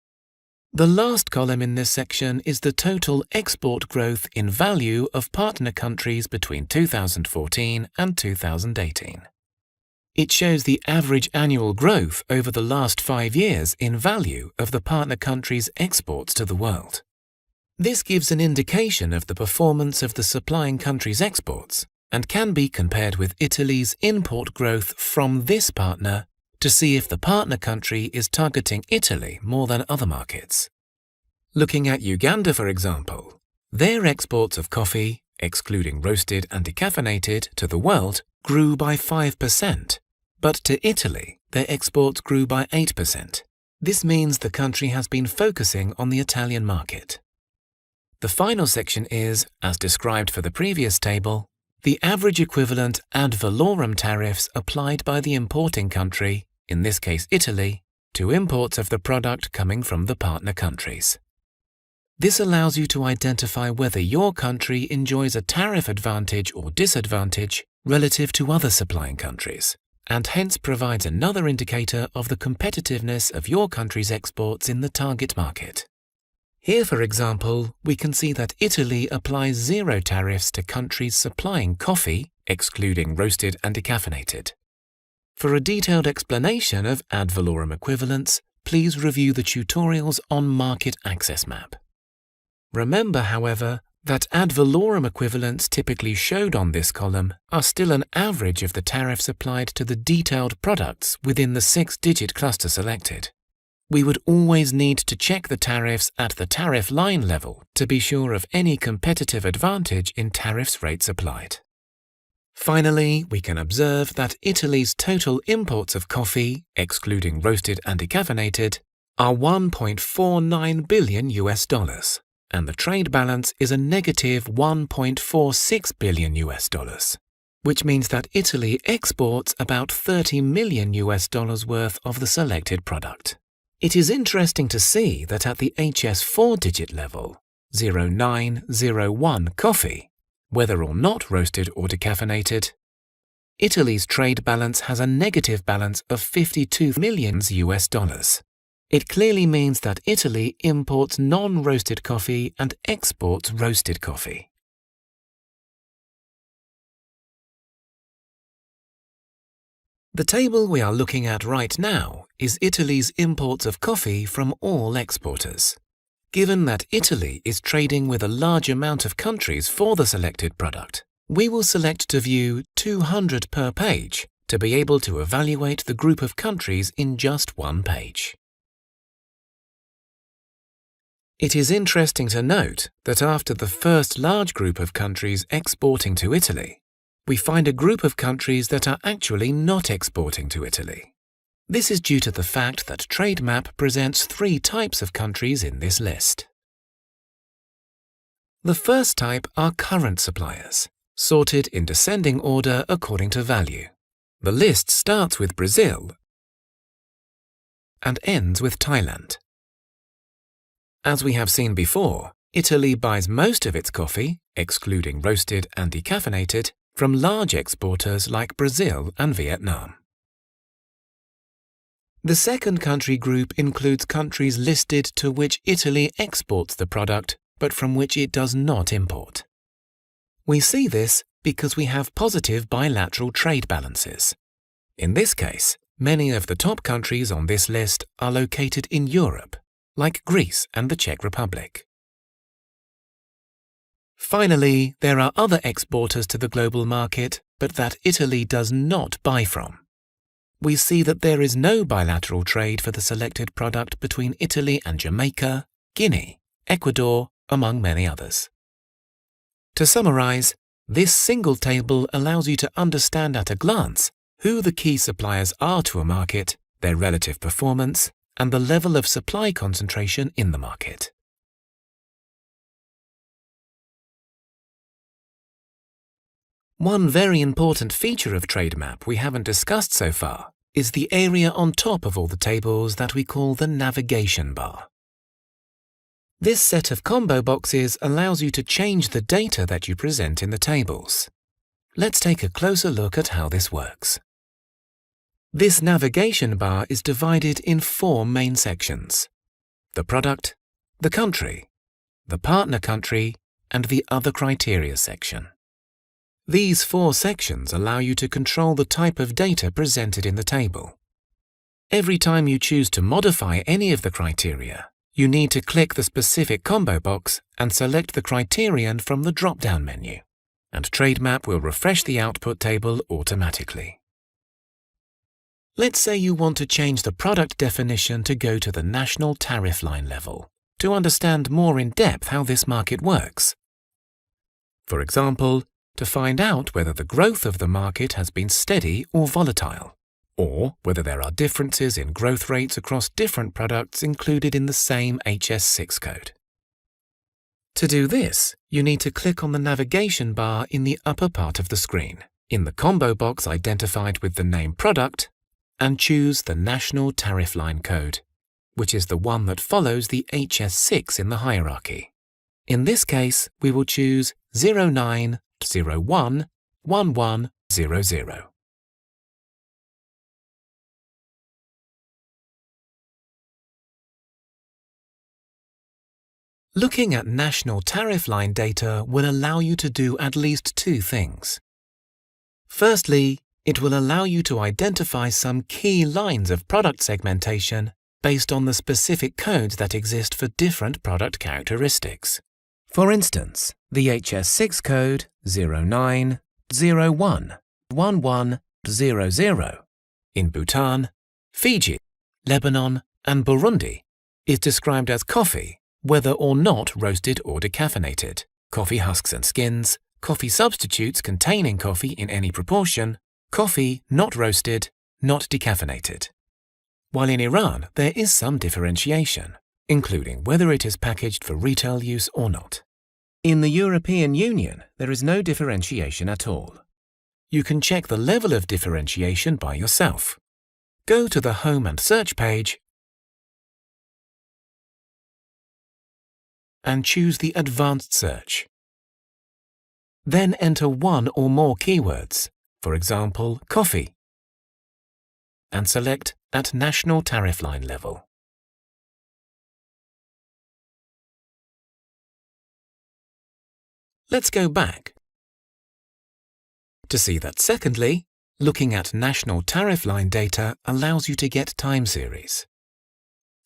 The last column in this section is the total export growth in value of partner countries between 2014 and 2018. It shows the average annual growth over the last 5 years in value of the partner country's exports to the world. This gives an indication of the performance of the supplying country's exports and can be compared with Italy's import growth from this partner to see if the partner country is targeting Italy more than other markets. Looking at Uganda, for example, their exports of coffee, excluding roasted and decaffeinated, to the world grew by 5%. But to Italy, their exports grew by 8%. This means the country has been focusing on the Italian market. The final section is, as described for the previous table, the average equivalent ad valorem tariffs applied by the importing country, in this case Italy, to imports of the product coming from the partner countries. This allows you to identify whether your country enjoys a tariff advantage or disadvantage relative to other supplying countries, and hence provides another indicator of the competitiveness of your country's exports in the target market. Here, for example, we can see that Italy applies 0 tariffs to countries supplying coffee, excluding roasted and decaffeinated. For a detailed explanation of ad valorem equivalents, please review the tutorials on Market Access Map. Remember, however, that ad valorem equivalents typically showed on this column are still an average of the tariffs applied to the detailed products within the 6-digit cluster selected. We would always need to check the tariffs at the tariff line level to be sure of any competitive advantage in tariffs rates applied. Finally, we can observe that Italy's total imports of coffee, excluding roasted and decaffeinated, are $1.49 billion, and the trade balance is a negative $1.46 billion, which means that Italy exports about $30 million worth of the selected product. It is interesting to see that at the HS 4-digit level, 0901 coffee, whether or not roasted or decaffeinated, Italy's trade balance has a negative balance of $52 million. It clearly means that Italy imports non-roasted coffee and exports roasted coffee. The table we are looking at right now is Italy's imports of coffee from all exporters. Given that Italy is trading with a large amount of countries for the selected product, we will select to view 200 per page to be able to evaluate the group of countries in just one page. It is interesting to note that after the first large group of countries exporting to Italy, we find a group of countries that are actually not exporting to Italy. This is due to the fact that TradeMap presents 3 types of countries in this list. The first type are current suppliers, sorted in descending order according to value. The list starts with Brazil and ends with Thailand. As we have seen before, Italy buys most of its coffee, excluding roasted and decaffeinated, from large exporters like Brazil and Vietnam. The second country group includes countries listed to which Italy exports the product, but from which it does not import. We see this because we have positive bilateral trade balances. In this case, many of the top countries on this list are located in Europe, like Greece and the Czech Republic. Finally, there are other exporters to the global market, but that Italy does not buy from. We see that there is no bilateral trade for the selected product between Italy and Jamaica, Guinea, Ecuador, among many others. To summarize, this single table allows you to understand at a glance who the key suppliers are to a market, their relative performance, and the level of supply concentration in the market. One very important feature of TradeMap we haven't discussed so far is the area on top of all the tables that we call the navigation bar. This set of combo boxes allows you to change the data that you present in the tables. Let's take a closer look at how this works. This navigation bar is divided in 4 main sections: the product, the country, the partner country, and the other criteria section. These 4 sections allow you to control the type of data presented in the table. Every time you choose to modify any of the criteria, you need to click the specific combo box and select the criterion from the drop-down menu, and TradeMap will refresh the output table automatically. Let's say you want to change the product definition to go to the national tariff line level to understand more in depth how this market works. For example, to find out whether the growth of the market has been steady or volatile, or whether there are differences in growth rates across different products included in the same HS6 code. To do this, you need to click on the navigation bar in the upper part of the screen, in the combo box identified with the name Product, and choose the National Tariff Line code, which is the one that follows the HS6 in the hierarchy. In this case, we will choose 09011100. Looking at national tariff line data will allow you to do at least two things. Firstly, it will allow you to identify some key lines of product segmentation based on the specific codes that exist for different product characteristics. For instance, the HS6 code 09011100 in Bhutan, Fiji, Lebanon, and Burundi is described as coffee, whether or not roasted or decaffeinated, coffee husks and skins, coffee substitutes containing coffee in any proportion, coffee not roasted, not decaffeinated. While in Iran there is some differentiation, including whether it is packaged for retail use or not. In the European Union, there is no differentiation at all. You can check the level of differentiation by yourself. Go to the Home and Search page and choose the Advanced Search. Then enter one or more keywords, for example, coffee, and select at National Tariff Line level. Let's go back to see that secondly, looking at National Tariff Line data allows you to get time series.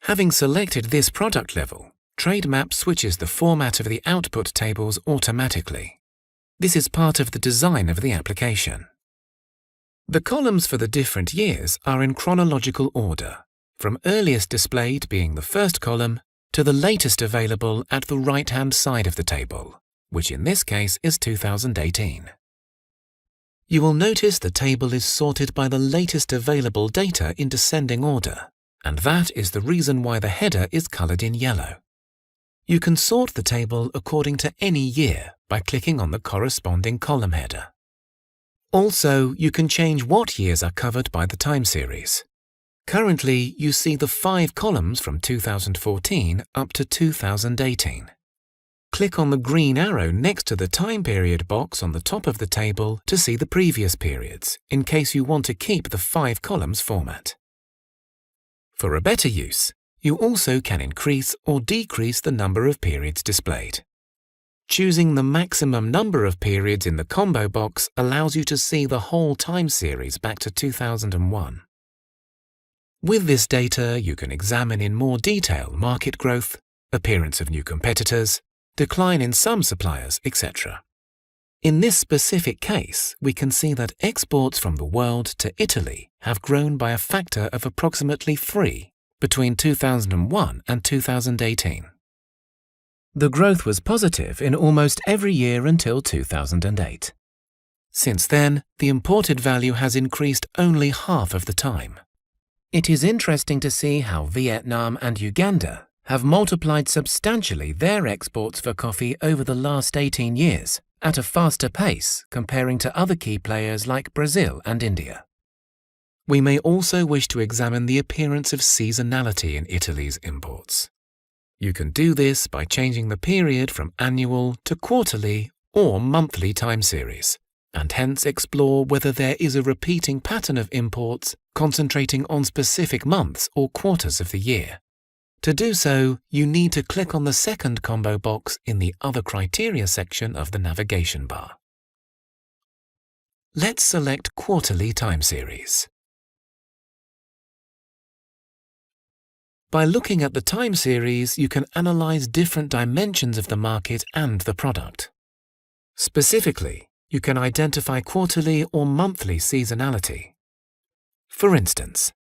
Having selected this product level, TradeMap switches the format of the output tables automatically. This is part of the design of the application. The columns for the different years are in chronological order, from earliest displayed being the first column to the latest available at the right-hand side of the table, which in this case is 2018. You will notice the table is sorted by the latest available data in descending order, and that is the reason why the header is colored in yellow. You can sort the table according to any year by clicking on the corresponding column header. Also, you can change what years are covered by the time series. Currently, you see the 5 columns from 2014 up to 2018. Click on the green arrow next to the time period box on the top of the table to see the previous periods, in case you want to keep the 5 columns format. For a better use, you also can increase or decrease the number of periods displayed. Choosing the maximum number of periods in the combo box allows you to see the whole time series back to 2001. With this data, you can examine in more detail market growth, appearance of new competitors, decline in some suppliers, etc. In this specific case, we can see that exports from the world to Italy have grown by a factor of approximately 3 between 2001 and 2018. The growth was positive in almost every year until 2008. Since then, the imported value has increased only half of the time. It is interesting to see how Vietnam and Uganda have multiplied substantially their exports for coffee over the last 18 years at a faster pace comparing to other key players like Brazil and India. We may also wish to examine the appearance of seasonality in Italy's imports. You can do this by changing the period from annual to quarterly or monthly time series, and hence explore whether there is a repeating pattern of imports concentrating on specific months or quarters of the year. To do so, you need to click on the second combo box in the Other Criteria section of the navigation bar. Let's select Quarterly Time Series. By looking at the time series, you can analyze different dimensions of the market and the product. Specifically, you can identify quarterly or monthly seasonality. For instance,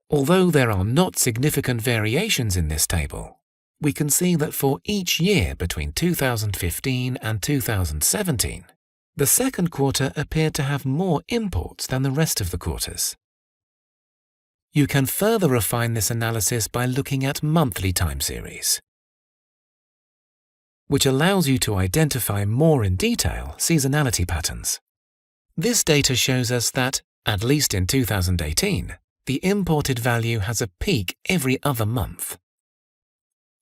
although there are not significant variations in this table, we can see that for each year between 2015 and 2017, the second quarter appeared to have more imports than the rest of the quarters. You can further refine this analysis by looking at monthly time series. which allows you to identify more in detail seasonality patterns. This data shows us that, at least in 2018, the imported value has a peak every other month.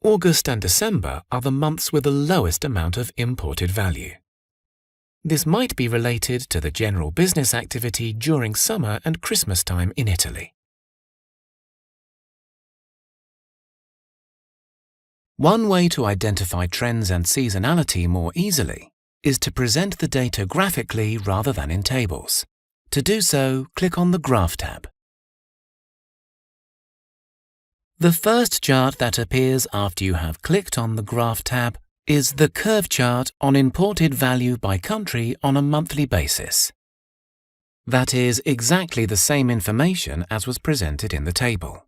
August and December are the months with the lowest amount of imported value. This might be related to the general business activity during summer and Christmas time in Italy. One way to identify trends and seasonality more easily is to present the data graphically rather than in tables. To do so, click on the Graph tab. The first chart that appears after you have clicked on the Graph tab is the curve chart on imported value by country on a monthly basis. That is exactly the same information as was presented in the table.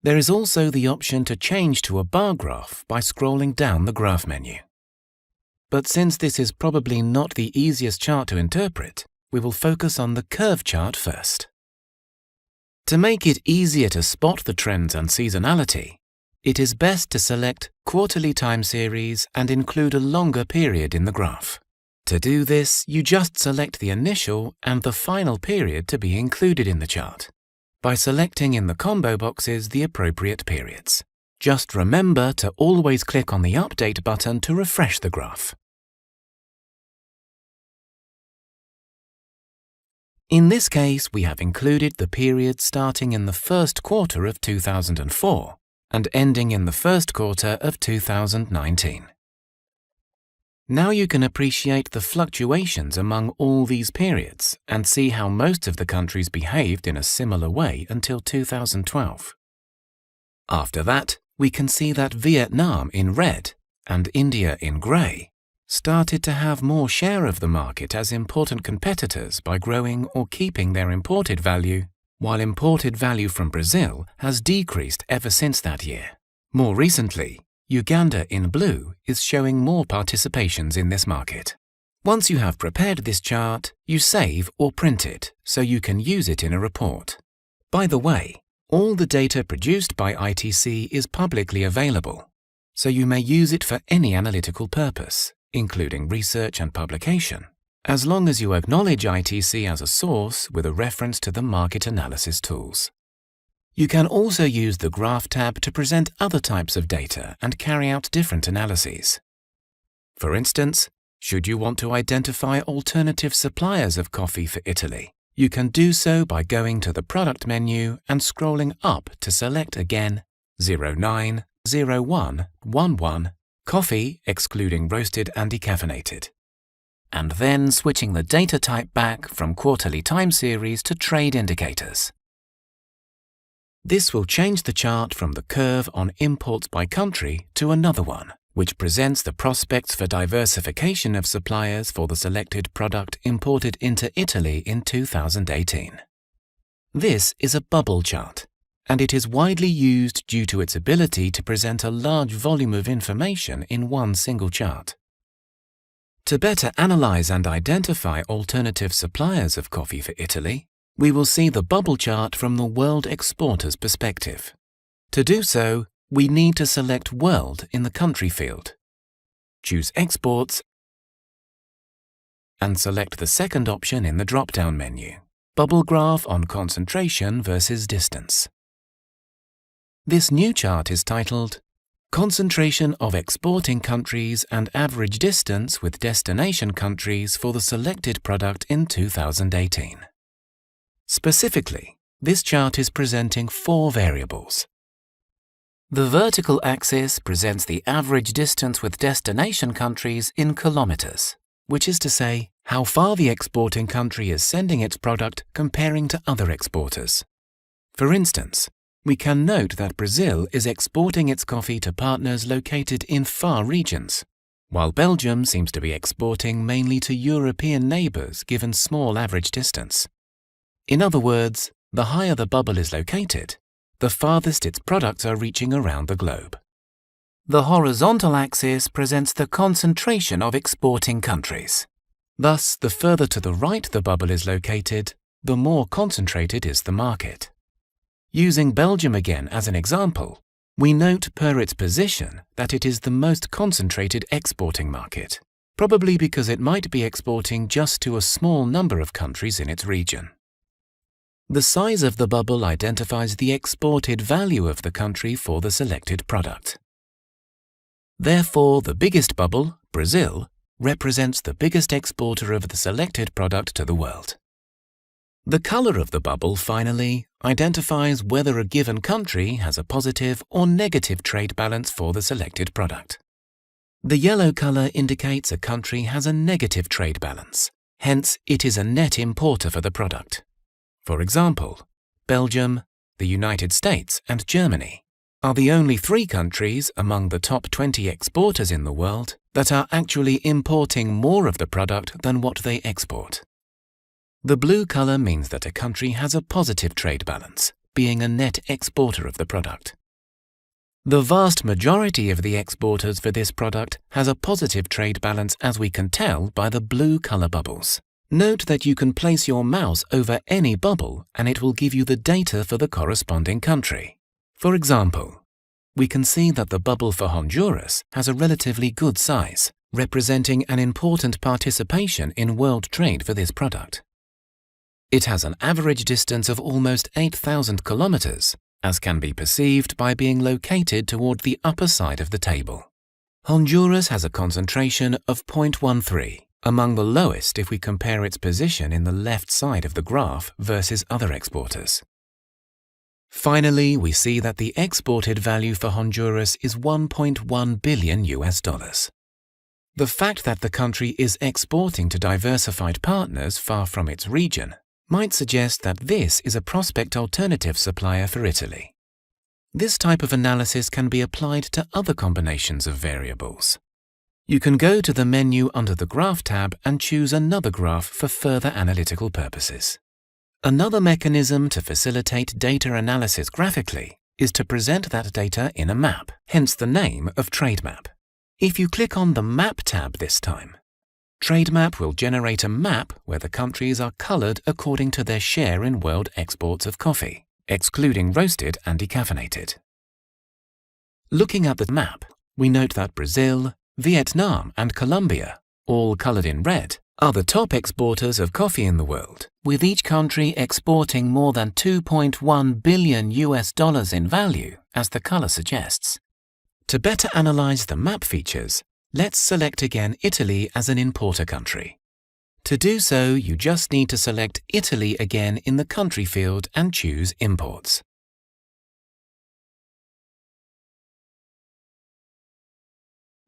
There is also the option to change to a bar graph by scrolling down the graph menu. But since this is probably not the easiest chart to interpret, we will focus on the curve chart first. To make it easier to spot the trends and seasonality, it is best to select Quarterly Time Series and include a longer period in the graph. To do this, you just select the initial and the final period to be included in the chart, by selecting in the combo boxes the appropriate periods. Just remember to always click on the Update button to refresh the graph. In this case, we have included the period starting in the first quarter of 2004 and ending in the first quarter of 2019. Now you can appreciate the fluctuations among all these periods and see how most of the countries behaved in a similar way until 2012. After that, we can see that Vietnam in red and India in grey started to have more share of the market as important competitors by growing or keeping their imported value, while imported value from Brazil has decreased ever since that year. More recently, Uganda in blue is showing more participations in this market. Once you have prepared this chart, you save or print it so you can use it in a report. By the way, all the data produced by ITC is publicly available, so you may use it for any analytical purpose, including research and publication, as long as you acknowledge ITC as a source with a reference to the market analysis tools. You can also use the Graph tab to present other types of data and carry out different analyses. For instance, should you want to identify alternative suppliers of coffee for Italy, you can do so by going to the Product menu and scrolling up to select again 090111 Coffee excluding roasted and decaffeinated, and then switching the data type back from Quarterly Time Series to Trade Indicators. This will change the chart from the curve on imports by country to another one, which presents the prospects for diversification of suppliers for the selected product imported into Italy in 2018. This is a bubble chart, and it is widely used due to its ability to present a large volume of information in one single chart. To better analyze and identify alternative suppliers of coffee for Italy, we will see the bubble chart from the world exporter's perspective. To do so, we need to select World in the country field, choose Exports, and select the second option in the drop-down menu, Bubble Graph on Concentration versus Distance. This new chart is titled Concentration of Exporting Countries and Average Distance with Destination Countries for the Selected Product in 2018. Specifically, this chart is presenting 4 variables. The vertical axis presents the average distance with destination countries in kilometers, which is to say, how far the exporting country is sending its product comparing to other exporters. For instance, we can note that Brazil is exporting its coffee to partners located in far regions, while Belgium seems to be exporting mainly to European neighbours given small average distance. In other words, the higher the bubble is located, the farthest its products are reaching around the globe. The horizontal axis presents the concentration of exporting countries. Thus, the further to the right the bubble is located, the more concentrated is the market. Using Belgium again as an example, We note per its position that it is the most concentrated exporting market, probably because it might be exporting just to a small number of countries in its region. The size of the bubble identifies the exported value of the country for the selected product. Therefore, the biggest bubble, Brazil, represents the biggest exporter of the selected product to the world. The color of the bubble, finally, identifies whether a given country has a positive or negative trade balance for the selected product. The yellow color indicates a country has a negative trade balance, hence it is a net importer for the product. For example, Belgium, the United States, and Germany are the only 3 countries among the top 20 exporters in the world that are actually importing more of the product than what they export. The blue color means that a country has a positive trade balance, being a net exporter of the product. The vast majority of the exporters for this product has a positive trade balance, as we can tell by the blue color bubbles. Note that you can place your mouse over any bubble and it will give you the data for the corresponding country. For example, we can see that the bubble for Honduras has a relatively good size, representing an important participation in world trade for this product. It has an average distance of almost 8,000 kilometers, as can be perceived by being located toward the upper side of the table. Honduras has a concentration of 0.13, among the lowest if we compare its position in the left side of the graph versus other exporters. Finally, we see that the exported value for Honduras is $1.1 billion. The fact that the country is exporting to diversified partners far from its region might suggest that this is a prospect alternative supplier for Italy. This type of analysis can be applied to other combinations of variables. You can go to the menu under the Graph tab and choose another graph for further analytical purposes. Another mechanism to facilitate data analysis graphically is to present that data in a map, hence the name of TradeMap. If you click on the Map tab this time, TradeMap will generate a map where the countries are colored according to their share in world exports of coffee, excluding roasted and decaffeinated. Looking at the map, we note that Brazil, Vietnam, and Colombia, all colored in red, are the top exporters of coffee in the world, with each country exporting more than $2.1 billion in value, as the color suggests. To better analyze the map features, let's select again Italy as an importer country. To do so, you just need to select Italy again in the country field and choose Imports.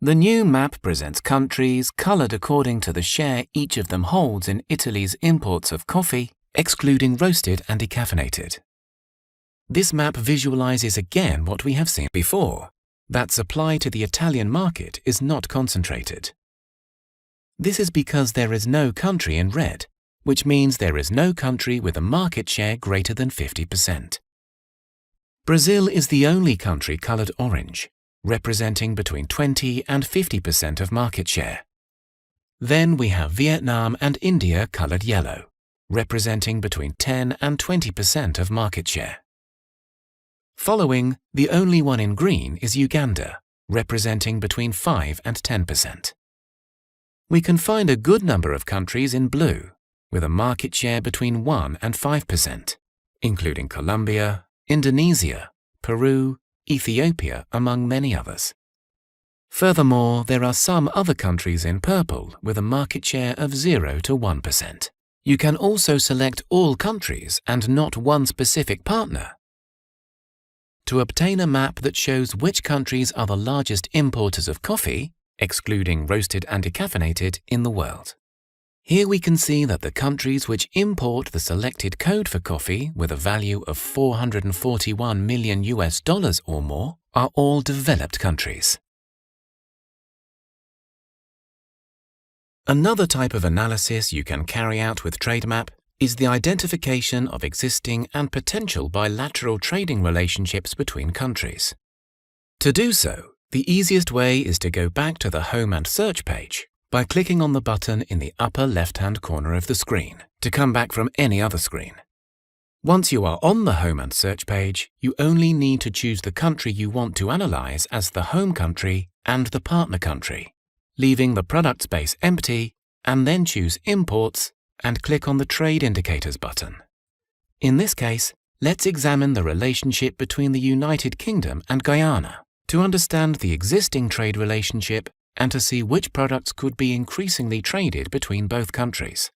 The new map presents countries colored according to the share each of them holds in Italy's imports of coffee, excluding roasted and decaffeinated. This map visualizes again what we have seen before, that supply to the Italian market is not concentrated. This is because there is no country in red, which means there is no country with a market share greater than 50%. Brazil is the only country colored orange, representing between 20 and 50% of market share. Then we have Vietnam and India colored yellow, representing between 10 and 20% of market share. Following, the only one in green is Uganda, representing between 5 and 10%. We can find a good number of countries in blue, with a market share between 1 and 5%, including Colombia, Indonesia, Peru, Ethiopia, among many others. Furthermore, there are some other countries in purple with a market share of 0 to 1%. You can also select all countries and not one specific partner to obtain a map that shows which countries are the largest importers of coffee, excluding roasted and decaffeinated, in the world. Here we can see that the countries which import the selected code for coffee with a value of $441 million or more are all developed countries. Another type of analysis you can carry out with TradeMap is the identification of existing and potential bilateral trading relationships between countries. To do so, the easiest way is to go back to the Home and Search page by clicking on the button in the upper left-hand corner of the screen to come back from any other screen. Once you are on the Home and Search page, you only need to choose the country you want to analyze as the home country and the partner country, leaving the product space empty, and then choose Imports and click on the Trade Indicators button. In this case, let's examine the relationship between the United Kingdom and Guyana to understand the existing trade relationship and to see which products could be increasingly traded between both countries.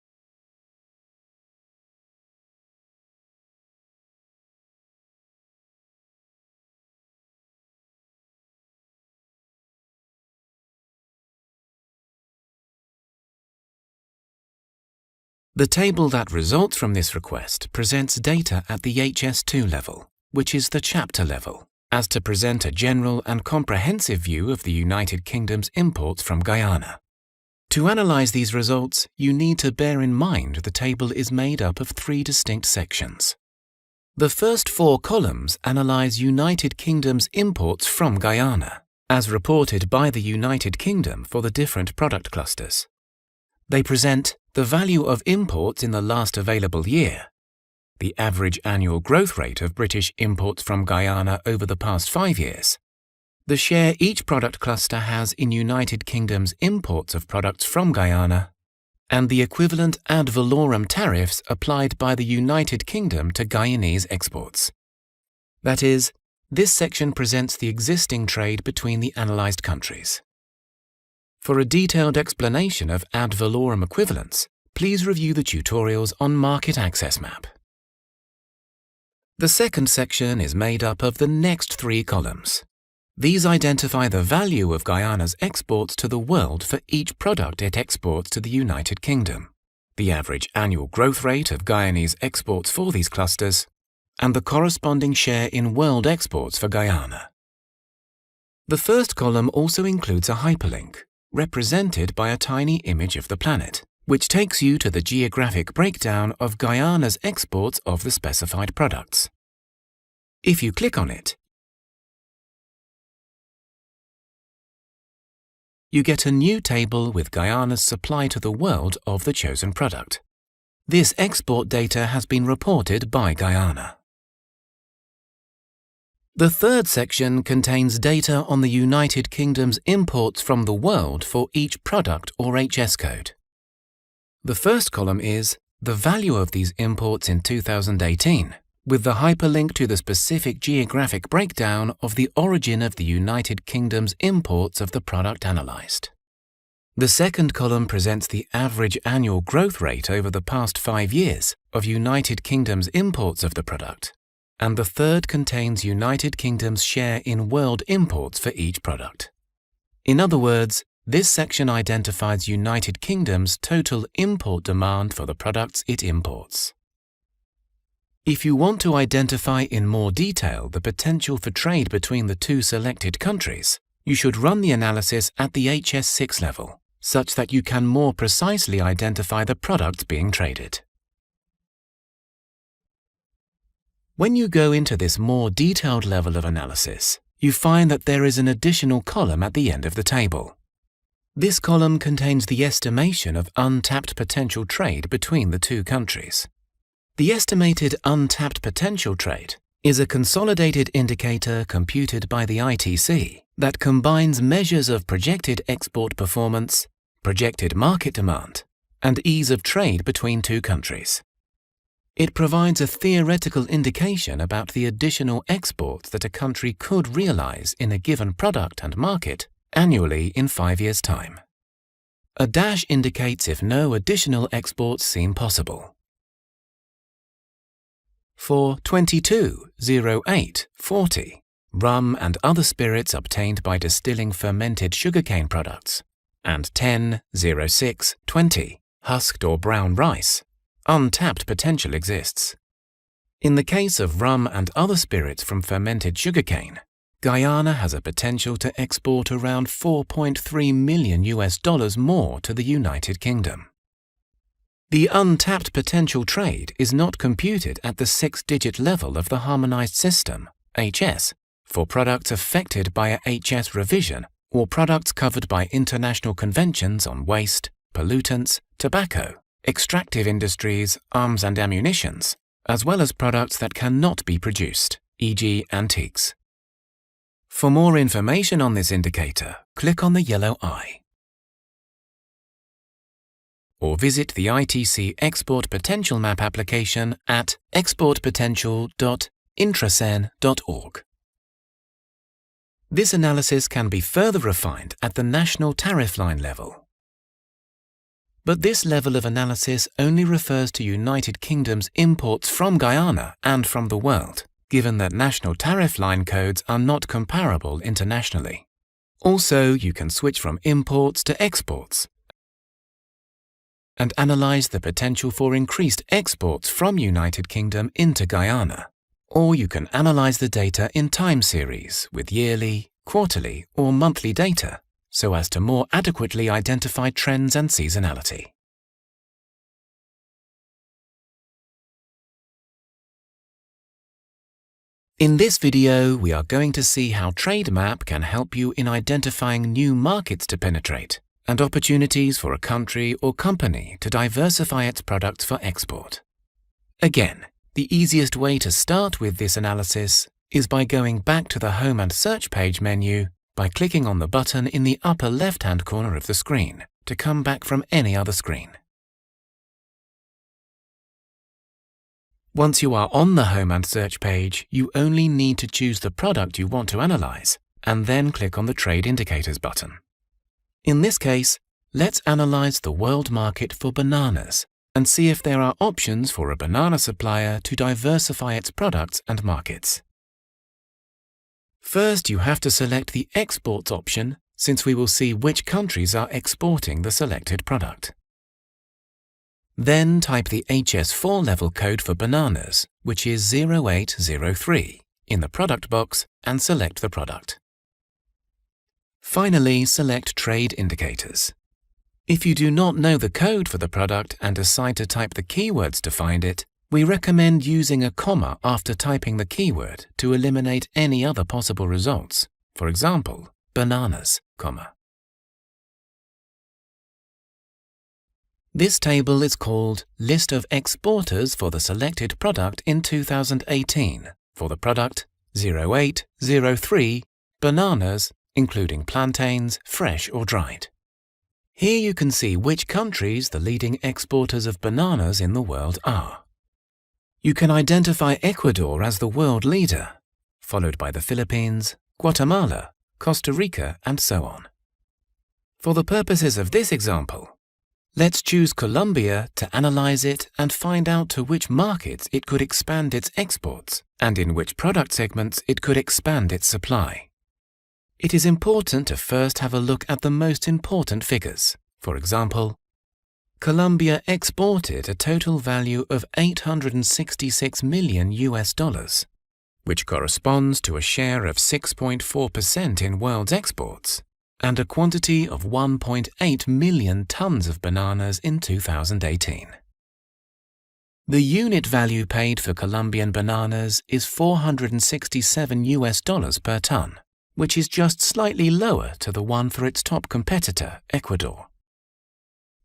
The table that results from this request presents data at the HS2 level, which is the chapter level, as to present a general and comprehensive view of the United Kingdom's imports from Guyana. To analyze these results, you need to bear in mind the table is made up of 3 distinct sections. The first 4 columns analyze United Kingdom's imports from Guyana, as reported by the United Kingdom for the different product clusters. They present the value of imports in the last available year, the average annual growth rate of British imports from Guyana over the past 5 years, the share each product cluster has in United Kingdom's imports of products from Guyana, and the equivalent ad valorem tariffs applied by the United Kingdom to Guyanese exports. That is, this section presents the existing trade between the analysed countries. For a detailed explanation of ad valorem equivalence, please review the tutorials on Market Access Map. The second section is made up of the next 3 columns. These identify the value of Guyana's exports to the world for each product it exports to the United Kingdom, the average annual growth rate of Guyanese exports for these clusters, and the corresponding share in world exports for Guyana. The first column also includes a hyperlink, represented by a tiny image of the planet, which takes you to the geographic breakdown of Guyana's exports of the specified products. If you click on it, you get a new table with Guyana's supply to the world of the chosen product. This export data has been reported by Guyana. The third section contains data on the United Kingdom's imports from the world for each product or HS code. The first column is the value of these imports in 2018, with the hyperlink to the specific geographic breakdown of the origin of the United Kingdom's imports of the product analysed. The second column presents the average annual growth rate over the past 5 years of United Kingdom's imports of the product, and the third contains United Kingdom's share in world imports for each product. In other words, this section identifies United Kingdom's total import demand for the products it imports. If you want to identify in more detail the potential for trade between the 2 selected countries, you should run the analysis at the HS6 level, such that you can more precisely identify the products being traded. When you go into this more detailed level of analysis, you find that there is an additional column at the end of the table. This column contains the estimation of untapped potential trade between the 2 countries. The estimated untapped potential trade is a consolidated indicator computed by the ITC that combines measures of projected export performance, projected market demand, and ease of trade between 2 countries. It provides a theoretical indication about the additional exports that a country could realize in a given product and market annually in 5 years' time. A dash indicates if no additional exports seem possible. For 22-08-40, rum and other spirits obtained by distilling fermented sugarcane products, and 10-06-20, husked or brown rice, untapped potential exists. In the case of rum and other spirits from fermented sugarcane, Guyana has a potential to export around $4.3 million more to the United Kingdom. The untapped potential trade is not computed at the 6-digit level of the Harmonized System, HS, for products affected by a HS revision or products covered by international conventions on waste, pollutants, tobacco, extractive industries, arms and ammunitions, as well as products that cannot be produced, e.g. antiques. For more information on this indicator, click on the yellow eye. Or visit the ITC Export Potential Map application at exportpotential.intracen.org. This analysis can be further refined at the national tariff line level. But this level of analysis only refers to United Kingdom's imports from Guyana and from the world, given that national tariff line codes are not comparable internationally. Also, you can switch from imports to exports and analyze the potential for increased exports from United Kingdom into Guyana. Or you can analyze the data in time series with yearly, quarterly, or monthly data, so as to more adequately identify trends and seasonality. In this video, we are going to see how TradeMap can help you in identifying new markets to penetrate and opportunities for a country or company to diversify its products for export. Again, the easiest way to start with this analysis is by going back to the Home and Search page menu by clicking on the button in the upper left-hand corner of the screen to come back from any other screen. Once you are on the Home and Search page, you only need to choose the product you want to analyze and then click on the Trade Indicators button. In this case, let's analyze the world market for bananas and see if there are options for a banana supplier to diversify its products and markets. First, you have to select the Exports option, since we will see which countries are exporting the selected product. Then type the HS4 level code for bananas, which is 0803, in the product box and select the product. Finally, select Trade Indicators. If you do not know the code for the product and decide to type the keywords to find it, we recommend using a comma after typing the keyword to eliminate any other possible results. For example, bananas, comma. This table is called List of Exporters for the selected product in 2018 for the product 0803 bananas, including plantains, fresh or dried. Here you can see which countries the leading exporters of bananas in the world are. You can identify Ecuador as the world leader, followed by the Philippines, Guatemala, Costa Rica, and so on. For the purposes of this example, let's choose Colombia to analyze it and find out to which markets it could expand its exports and in which product segments it could expand its supply. It is important to first have a look at the most important figures. For example, Colombia exported a total value of $866 million, which corresponds to a share of 6.4% in world's exports and a quantity of 1.8 million tons of bananas in 2018. The unit value paid for Colombian bananas is $467 per ton, which is just slightly lower to the one for its top competitor, Ecuador.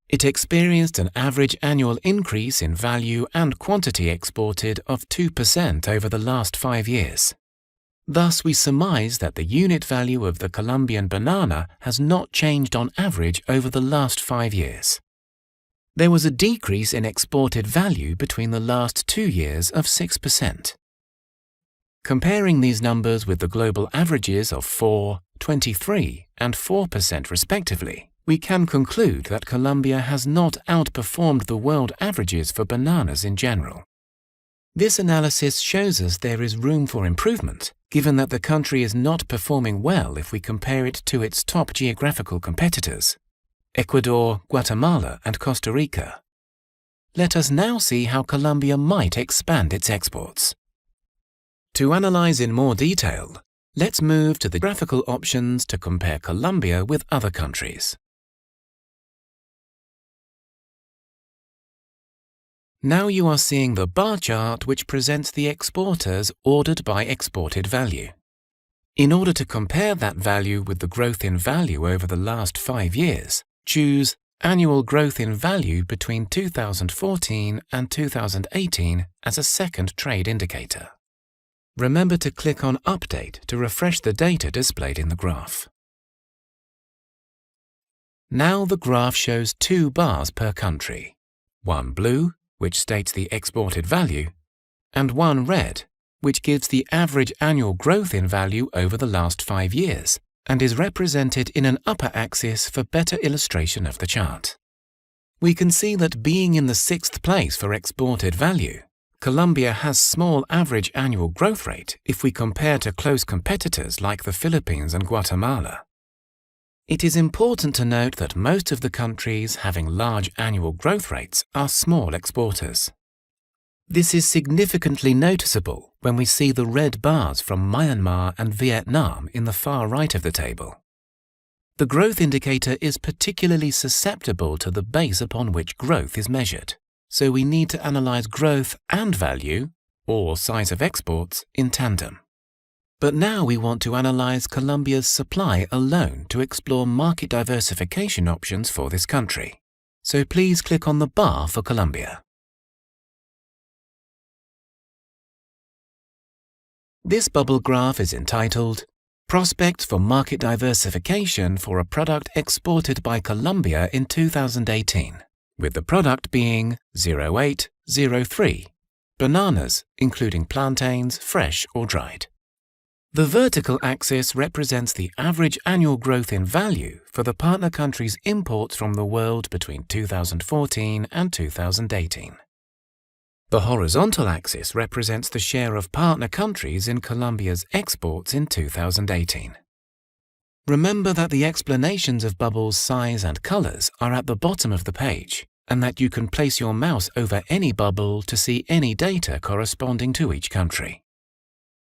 It experienced an average annual increase in value and quantity exported of 2% over the last 5 years. Thus, we surmise that the unit value of the Colombian banana has not changed on average over the last 5 years. There was a decrease in exported value between the last 2 years of 6%. Comparing these numbers with the global averages of 4, 23, and 4% respectively, we can conclude that Colombia has not outperformed the world averages for bananas in general. This analysis shows us there is room for improvement, given that the country is not performing well if we compare it to its top geographical competitors, Ecuador, Guatemala, and Costa Rica. Let us now see how Colombia might expand its exports. To analyze in more detail, let's move to the graphical options to compare Colombia with other countries. Now you are seeing the bar chart which presents the exporters ordered by exported value. In order to compare that value with the growth in value over the last 5 years, choose annual growth in value between 2014 and 2018 as a second trade indicator. Remember to click on Update to refresh the data displayed in the graph. Now the graph shows 2 bars per country, one blue, which states the exported value, and one red, which gives the average annual growth in value over the last 5 years and is represented in an upper axis for better illustration of the chart. We can see that being in the 6th place for exported value, Colombia has small average annual growth rate if we compare to close competitors like the Philippines and Guatemala. It is important to note that most of the countries having large annual growth rates are small exporters. This is significantly noticeable when we see the red bars from Myanmar and Vietnam in the far right of the table. The growth indicator is particularly susceptible to the base upon which growth is measured, so we need to analyze growth and value, or size of exports, in tandem. But now we want to analyze Colombia's supply alone to explore market diversification options for this country. So please click on the bar for Colombia. This bubble graph is entitled Prospects for Market Diversification for a Product Exported by Colombia in 2018, with the product being 0803, bananas, including plantains, fresh or dried. The vertical axis represents the average annual growth in value for the partner countries' imports from the world between 2014 and 2018. The horizontal axis represents the share of partner countries in Colombia's exports in 2018. Remember that the explanations of bubbles' size and colors are at the bottom of the page, and that you can place your mouse over any bubble to see any data corresponding to each country.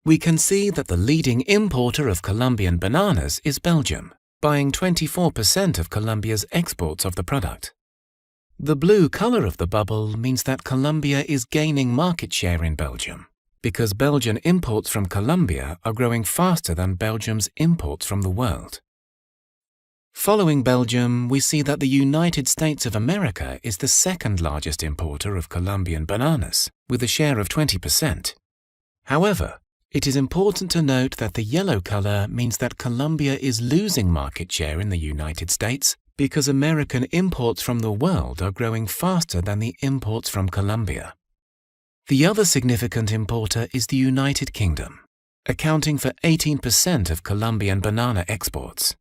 We can see that the leading importer of Colombian bananas is Belgium, buying 24% of Colombia's exports of the product. The blue color of the bubble means that Colombia is gaining market share in Belgium, because Belgian imports from Colombia are growing faster than Belgium's imports from the world. Following Belgium, we see that the United States of America is the second largest importer of Colombian bananas, with a share of 20%. However, it is important to note that the yellow color means that Colombia is losing market share in the United States because American imports from the world are growing faster than the imports from Colombia. The other significant importer is the United Kingdom, accounting for 18% of Colombian banana exports.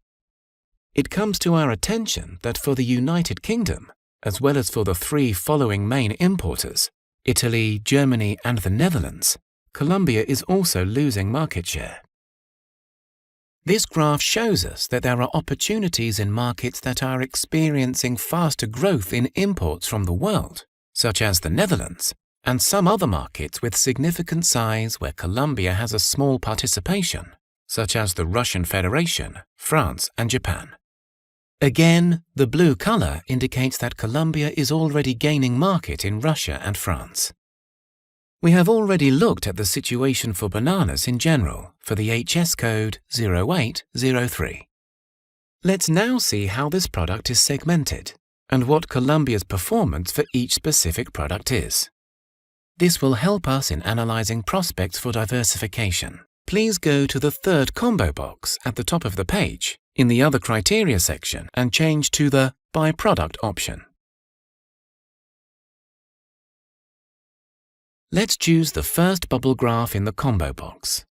It comes to our attention that for the United Kingdom, as well as for the 3 following main importers, Italy, Germany, and the Netherlands, Colombia is also losing market share. This graph shows us that there are opportunities in markets that are experiencing faster growth in imports from the world, such as the Netherlands, and some other markets with significant size where Colombia has a small participation, such as the Russian Federation, France, and Japan. Again, the blue color indicates that Colombia is already gaining market in Russia and France. We have already looked at the situation for bananas in general for the HS code 0803. Let's now see how this product is segmented and what Colombia's performance for each specific product is. This will help us in analyzing prospects for diversification. Please go to the 3rd combo box at the top of the page in the Other Criteria section and change to the By Product option. Let's choose the first bubble graph in the combo box.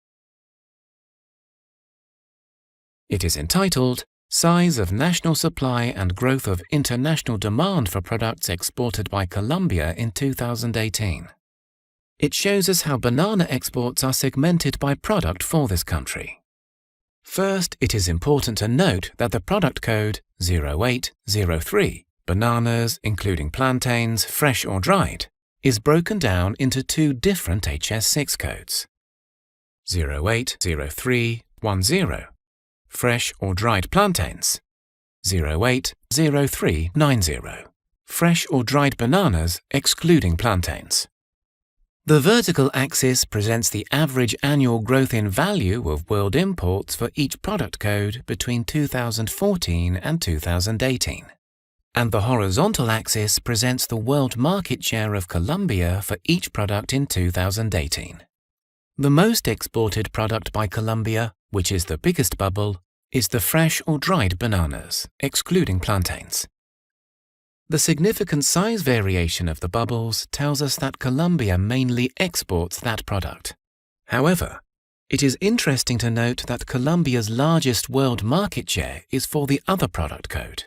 It is entitled Size of National Supply and Growth of International Demand for Products Exported by Colombia in 2018. It shows us how banana exports are segmented by product for this country. First, it is important to note that the product code 0803, bananas including plantains, fresh or dried, is broken down into 2 different HS6 codes. 080310, fresh or dried plantains. 080390, fresh or dried bananas excluding plantains. The vertical axis presents the average annual growth in value of world imports for each product code between 2014 and 2018. and the horizontal axis presents the world market share of Colombia for each product in 2018. The most exported product by Colombia, which is the biggest bubble, is the fresh or dried bananas, excluding plantains. The significant size variation of the bubbles tells us that Colombia mainly exports that product. However, it is interesting to note that Colombia's largest world market share is for the other product code,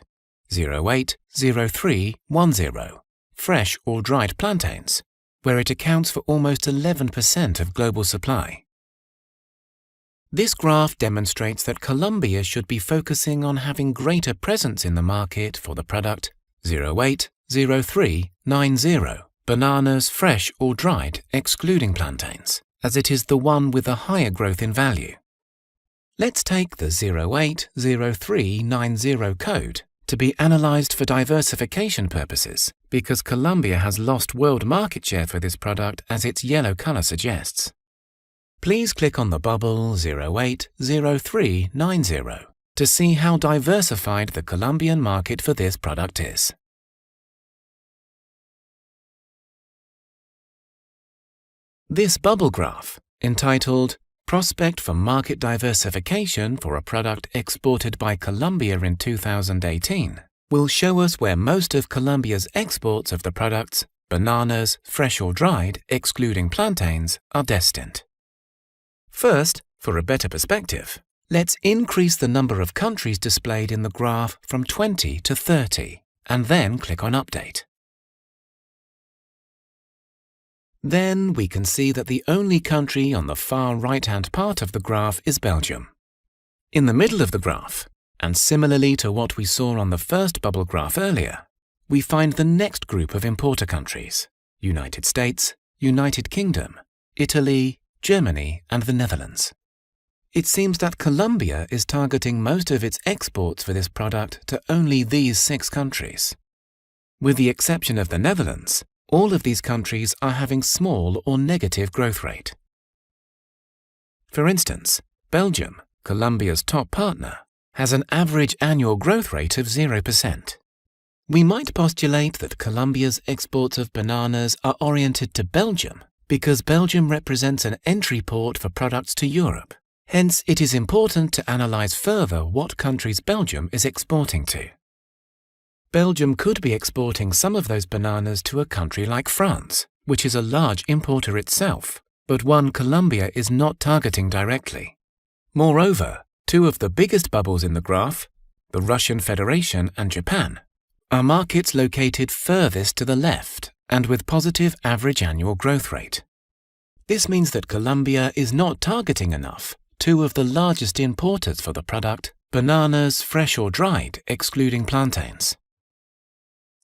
080310, fresh or dried plantains, where it accounts for almost 11% of global supply. This graph demonstrates that Colombia should be focusing on having greater presence in the market for the product 080390, bananas fresh or dried excluding plantains, as it is the one with a higher growth in value. Let's take the 080390 code to be analyzed for diversification purposes, because Colombia has lost world market share for this product as its yellow color suggests. Please click on the bubble 080390 to see how diversified the Colombian market for this product is. This bubble graph, entitled Prospect for Market Diversification for a Product Exported by Colombia in 2018, will show us where most of Colombia's exports of the products, bananas, fresh or dried, excluding plantains, are destined. First, for a better perspective, let's increase the number of countries displayed in the graph from 20 to 30, and then click on Update. Then we can see that the only country on the far right-hand part of the graph is Belgium. In the middle of the graph, and similarly to what we saw on the first bubble graph earlier, we find the next group of importer countries: United States, United Kingdom, Italy, Germany, and the Netherlands. It seems that Colombia is targeting most of its exports for this product to only these 6 countries. With the exception of the Netherlands, all of these countries are having small or negative growth rate. For instance, Belgium, Colombia's top partner, has an average annual growth rate of 0%. We might postulate that Colombia's exports of bananas are oriented to Belgium because Belgium represents an entry port for products to Europe. Hence, it is important to analyze further what countries Belgium is exporting to. Belgium could be exporting some of those bananas to a country like France, which is a large importer itself, but one Colombia is not targeting directly. Moreover, 2 of the biggest bubbles in the graph, the Russian Federation and Japan, are markets located furthest to the left and with positive average annual growth rate. This means that Colombia is not targeting enough 2 of the largest importers for the product, bananas fresh or dried, excluding plantains.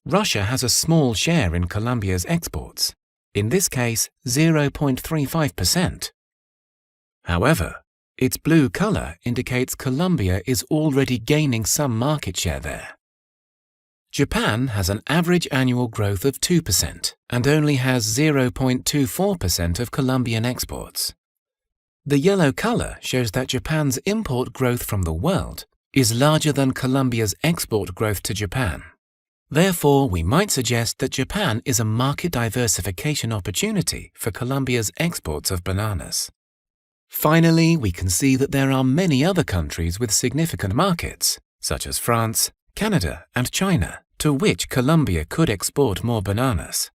Russia has a small share in Colombia's exports, in this case 0.35%. However, its blue color indicates Colombia is already gaining some market share there. Japan has an average annual growth of 2% and only has 0.24% of Colombian exports. The yellow color shows that Japan's import growth from the world is larger than Colombia's export growth to Japan. Therefore, we might suggest that Japan is a market diversification opportunity for Colombia's exports of bananas. Finally, we can see that there are many other countries with significant markets, such as France, Canada, and China, to which Colombia could export more bananas.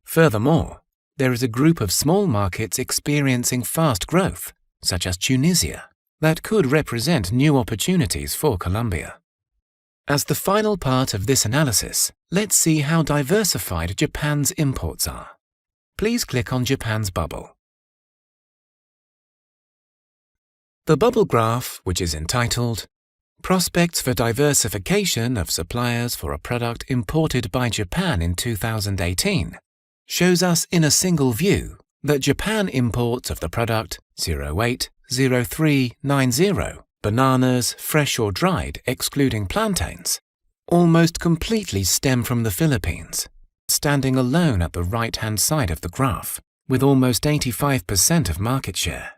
Furthermore, there is a group of small markets experiencing fast growth, such as Tunisia, that could represent new opportunities for Colombia. As the final part of this analysis, let's see how diversified Japan's imports are. Please click on Japan's bubble. The bubble graph, which is entitled Prospects for Diversification of Suppliers for a Product Imported by Japan in 2018, shows us in a single view that Japan imports of the product 080390, bananas fresh or dried excluding plantains, almost completely stem from the Philippines, standing alone at the right-hand side of the graph, with almost 85% of market share.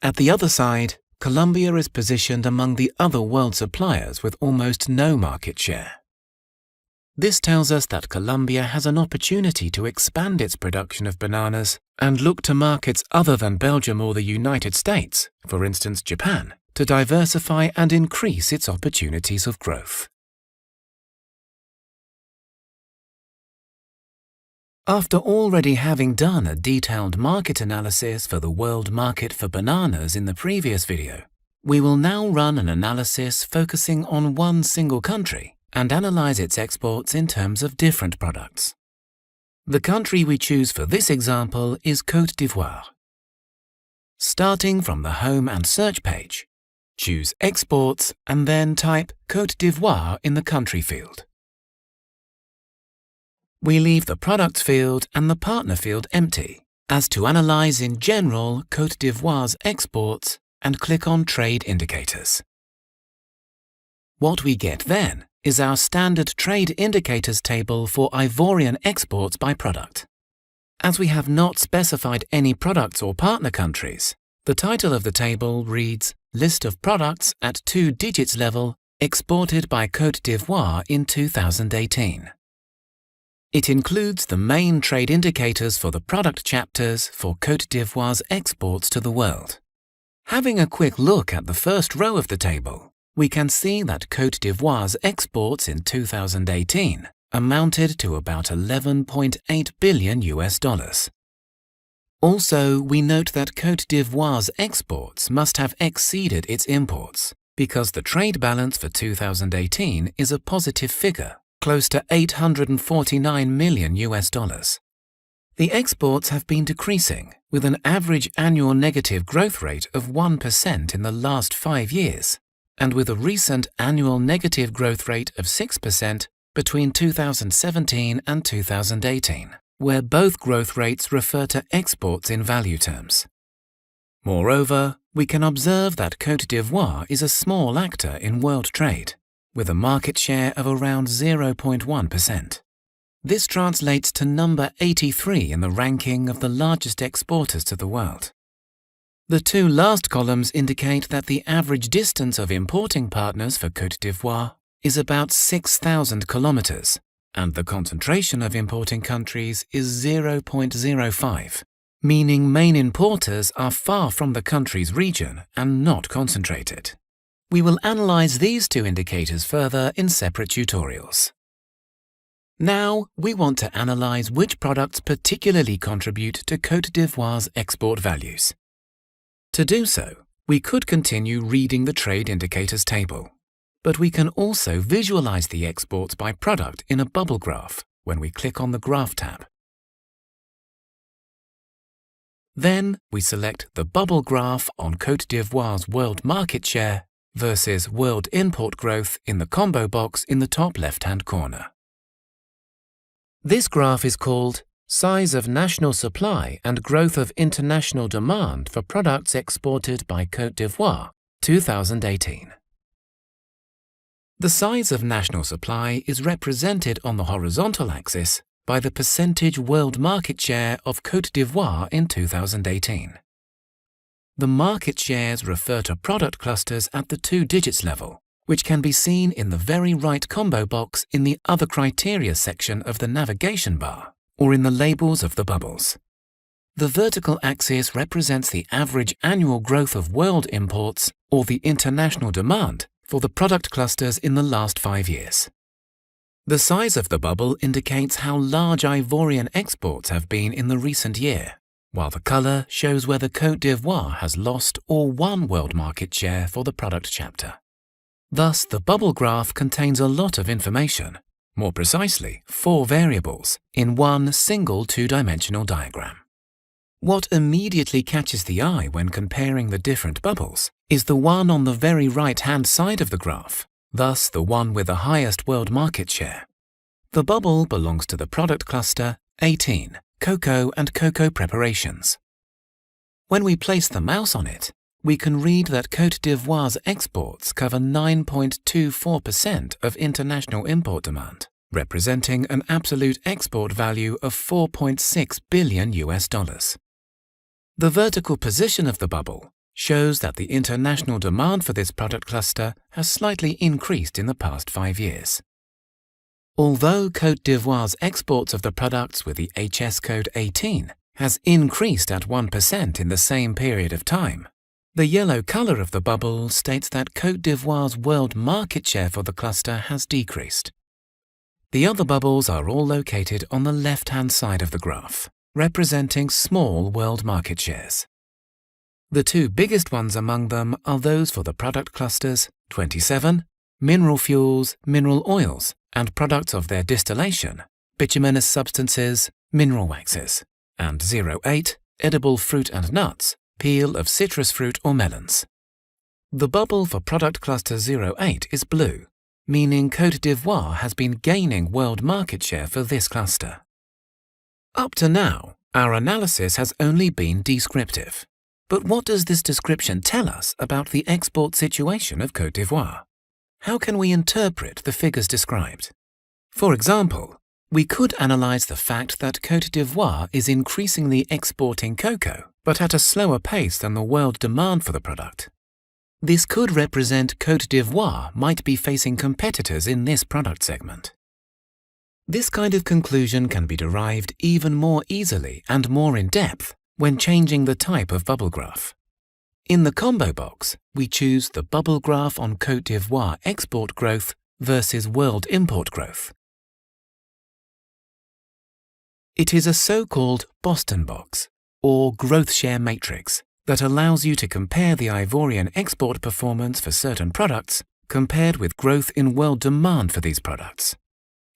At the other side, Colombia is positioned among the other world suppliers with almost no market share. This tells us that Colombia has an opportunity to expand its production of bananas and look to markets other than Belgium or the United States, for instance Japan, to diversify and increase its opportunities of growth. After already having done a detailed market analysis for the world market for bananas in the previous video, we will now run an analysis focusing on one single country and analyze its exports in terms of different products. The country we choose for this example is Côte d'Ivoire. Starting from the Home and Search page, choose Exports and then type Côte d'Ivoire in the Country field. We leave the Products field and the Partner field empty, as to analyze in general Côte d'Ivoire's exports, and click on Trade Indicators. What we get then is our standard Trade Indicators table for Ivorian exports by product. As we have not specified any products or partner countries, the title of the table reads List of products at 2 digits level exported by Côte d'Ivoire in 2018. It includes the main trade indicators for the product chapters for Côte d'Ivoire's exports to the world. Having a quick look at the first row of the table, we can see that Côte d'Ivoire's exports in 2018 amounted to about $11.8 billion. Also, we note that Côte d'Ivoire's exports must have exceeded its imports, because the trade balance for 2018 is a positive figure, close to $849 million. The exports have been decreasing, with an average annual negative growth rate of 1% in the last 5 years, and with a recent annual negative growth rate of 6% between 2017 and 2018, where both growth rates refer to exports in value terms. Moreover, we can observe that Côte d'Ivoire is a small actor in world trade, with a market share of around 0.1%. This translates to number 83 in the ranking of the largest exporters to the world. The two last columns indicate that the average distance of importing partners for Côte d'Ivoire is about 6,000 kilometers, and the concentration of importing countries is 0.05, meaning main importers are far from the country's region and not concentrated. We will analyze these two indicators further in separate tutorials. Now, we want to analyze which products particularly contribute to Côte d'Ivoire's export values. To do so, we could continue reading the Trade Indicators table, but we can also visualize the exports by product in a bubble graph when we click on the Graph tab. Then, we select the bubble graph on Côte d'Ivoire's world market share versus world import growth in the combo box in the top left-hand corner. This graph is called Size of National Supply and Growth of International Demand for Products Exported by Côte d'Ivoire, 2018. The size of national supply is represented on the horizontal axis by the percentage world market share of Côte d'Ivoire in 2018. The market shares refer to product clusters at the 2 digits level, which can be seen in the very right combo box in the Other Criteria section of the navigation bar, or in the labels of the bubbles. The vertical axis represents the average annual growth of world imports, or the international demand, for the product clusters in the last 5 years. The size of the bubble indicates how large Ivorian exports have been in the recent year, while the color shows whether Côte d'Ivoire has lost or won world market share for the product chapter. Thus, the bubble graph contains a lot of information, more precisely 4 variables, in one single 2-dimensional diagram. What immediately catches the eye when comparing the different bubbles is the one on the very right-hand side of the graph, thus the one with the highest world market share. The bubble belongs to the product cluster 18, cocoa and cocoa preparations. When we place the mouse on it, we can read that Côte d'Ivoire's exports cover 9.24% of international import demand, representing an absolute export value of $4.6 billion. The vertical position of the bubble shows that the international demand for this product cluster has slightly increased in the past 5 years. Although Côte d'Ivoire's exports of the products with the HS code 18 has increased at 1% in the same period of time, the yellow color of the bubble states that Côte d'Ivoire's world market share for the cluster has decreased. The other bubbles are all located on the left-hand side of the graph, representing small world market shares. The two biggest ones among them are those for the product clusters 27, mineral fuels, mineral oils, and products of their distillation, bituminous substances, mineral waxes, and 08, edible fruit and nuts, peel of citrus fruit or melons. The bubble for product cluster 08 is blue, meaning Côte d'Ivoire has been gaining world market share for this cluster. Up to now, our analysis has only been descriptive. But what does this description tell us about the export situation of Côte d'Ivoire? How can we interpret the figures described? For example, we could analyze the fact that Côte d'Ivoire is increasingly exporting cocoa, but at a slower pace than the world demand for the product. This could represent Côte d'Ivoire might be facing competitors in this product segment. This kind of conclusion can be derived even more easily and more in depth when changing the type of bubble graph. In the combo box, we choose the bubble graph on Côte d'Ivoire export growth versus world import growth. It is a so-called Boston box, or growth share matrix, that allows you to compare the Ivorian export performance for certain products compared with growth in world demand for these products.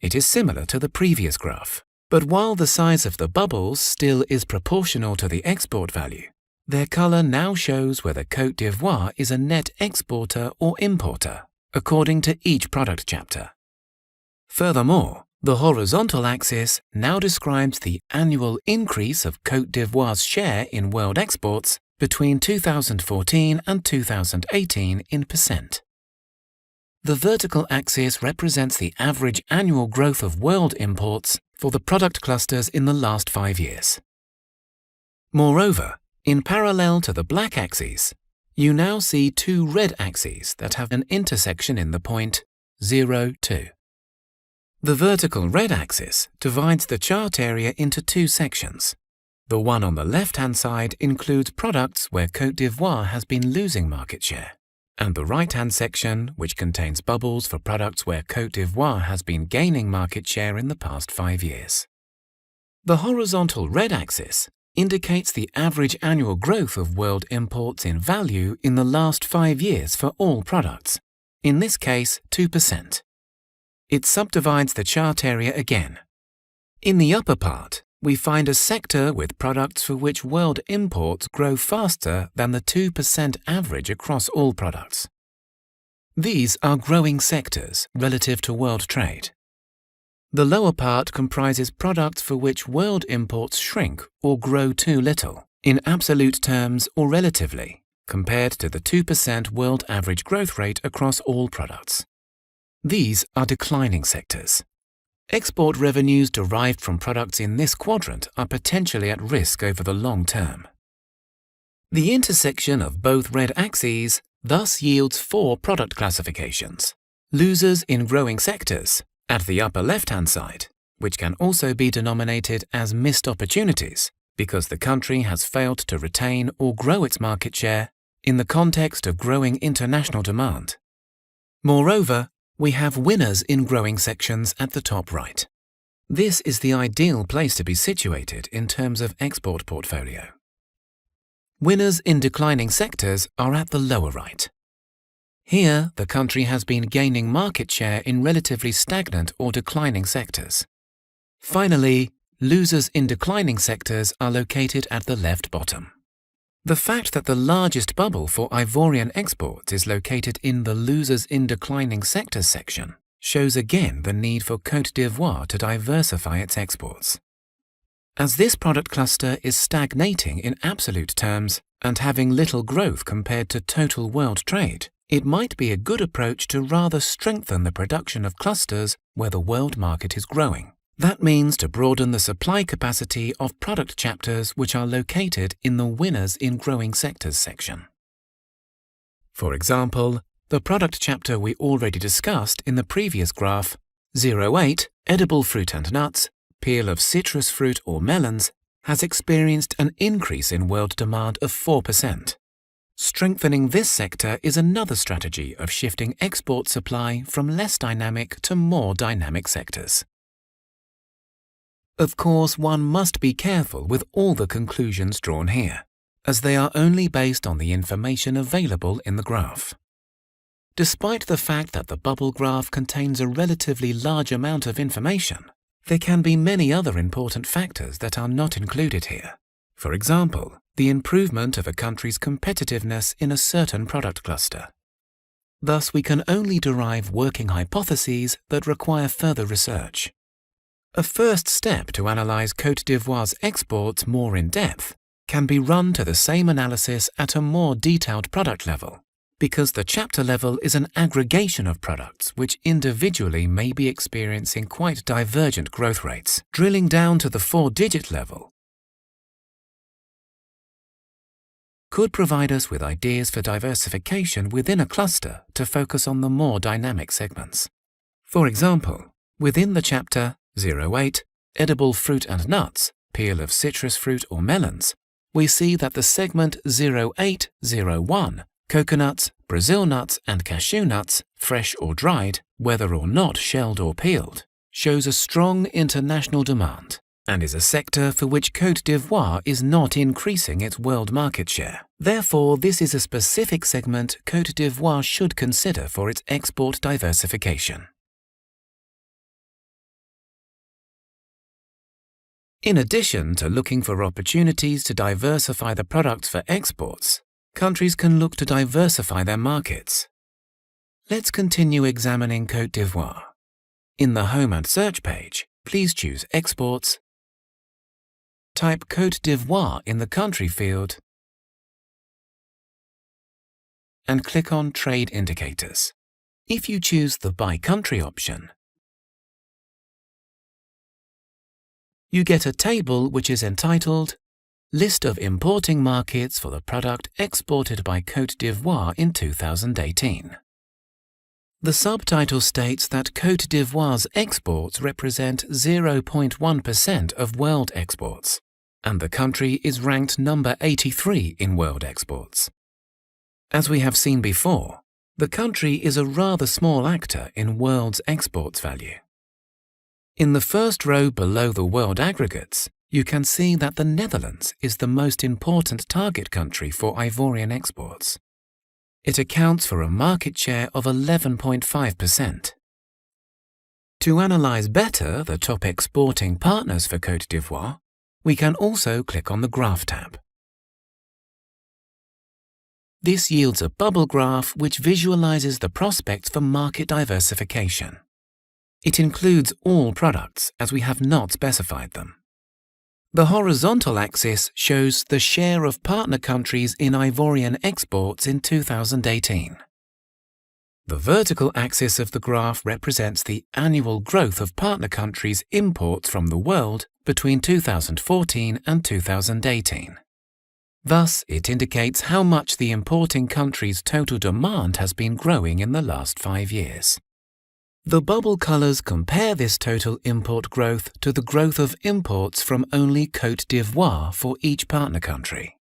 It is similar to the previous graph, but while the size of the bubbles still is proportional to the export value, their color now shows whether Côte d'Ivoire is a net exporter or importer, according to each product chapter. Furthermore, the horizontal axis now describes the annual increase of Côte d'Ivoire's share in world exports between 2014 and 2018 in percent. The vertical axis represents the average annual growth of world imports for the product clusters in the last 5 years. Moreover, in parallel to the black axes, you now see two red axes that have an intersection in the point 0, 2. The vertical red axis divides the chart area into two sections. The one on the left-hand side includes products where Côte d'Ivoire has been losing market share, and the right-hand section, which contains bubbles for products where Côte d'Ivoire has been gaining market share in the past 5 years. The horizontal red axis indicates the average annual growth of world imports in value in the last 5 years for all products, in this case 2%. It subdivides the chart area again. In the upper part, we find a sector with products for which world imports grow faster than the 2% average across all products. These are growing sectors relative to world trade. The lower part comprises products for which world imports shrink or grow too little, in absolute terms or relatively, compared to the 2% world average growth rate across all products. These are declining sectors. Export revenues derived from products in this quadrant are potentially at risk over the long term. The intersection of both red axes thus yields 4 product classifications. Losers in growing sectors, at the upper left-hand side, which can also be denominated as missed opportunities because the country has failed to retain or grow its market share in the context of growing international demand. Moreover, we have winners in growing sections at the top right. This is the ideal place to be situated in terms of export portfolio. Winners in declining sectors are at the lower right. Here, the country has been gaining market share in relatively stagnant or declining sectors. Finally, losers in declining sectors are located at the left bottom. The fact that the largest bubble for Ivorian exports is located in the losers in declining sectors section shows again the need for Côte d'Ivoire to diversify its exports. As this product cluster is stagnating in absolute terms and having little growth compared to total world trade, it might be a good approach to rather strengthen the production of clusters where the world market is growing. That means to broaden the supply capacity of product chapters which are located in the Winners in Growing Sectors section. For example, the product chapter we already discussed in the previous graph 08, edible fruit and nuts, peel of citrus fruit or melons, has experienced an increase in world demand of 4%. Strengthening this sector is another strategy of shifting export supply from less dynamic to more dynamic sectors. Of course, one must be careful with all the conclusions drawn here, as they are only based on the information available in the graph. Despite the fact that the bubble graph contains a relatively large amount of information, there can be many other important factors that are not included here. For example, the improvement of a country's competitiveness in a certain product cluster. Thus, we can only derive working hypotheses that require further research. A first step to analyze Côte d'Ivoire's exports more in depth can be run to the same analysis at a more detailed product level, because the chapter level is an aggregation of products which individually may be experiencing quite divergent growth rates. Drilling down to the 4-digit level could provide us with ideas for diversification within a cluster to focus on the more dynamic segments. For example, within the chapter 08, edible fruit and nuts, peel of citrus fruit or melons, we see that the segment 0801, coconuts, Brazil nuts and cashew nuts, fresh or dried, whether or not shelled or peeled, shows a strong international demand and is a sector for which Côte d'Ivoire is not increasing its world market share. Therefore, this is a specific segment Côte d'Ivoire should consider for its export diversification. In addition to looking for opportunities to diversify the products for exports, countries can look to diversify their markets. Let's continue examining Côte d'Ivoire. In the Home and Search page, please choose Exports, type Côte d'Ivoire in the Country field, and click on Trade Indicators. If you choose the By Country option, you get a table which is entitled List of Importing Markets for the Product Exported by Côte d'Ivoire in 2018. The subtitle states that Côte d'Ivoire's exports represent 0.1% of world exports, and the country is ranked number 83 in world exports. As we have seen before, the country is a rather small actor in world's exports value. In the first row below the world aggregates, you can see that the Netherlands is the most important target country for Ivorian exports. It accounts for a market share of 11.5%. To analyze better the top exporting partners for Côte d'Ivoire, we can also click on the Graph tab. This yields a bubble graph which visualizes the prospects for market diversification. It includes all products as we have not specified them. The horizontal axis shows the share of partner countries in Ivorian exports in 2018. The vertical axis of the graph represents the annual growth of partner countries' imports from the world between 2014 and 2018. Thus, it indicates how much the importing country's total demand has been growing in the last 5 years. The bubble colors compare this total import growth to the growth of imports from only Côte d'Ivoire for each partner country.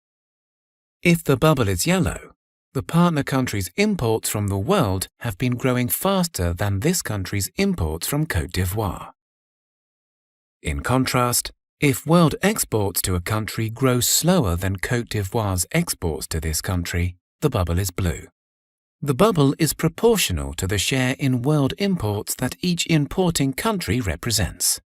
If the bubble is yellow, the partner country's imports from the world have been growing faster than this country's imports from Côte d'Ivoire. In contrast, if world exports to a country grow slower than Côte d'Ivoire's exports to this country, the bubble is blue. The bubble is proportional to the share in world imports that each importing country represents.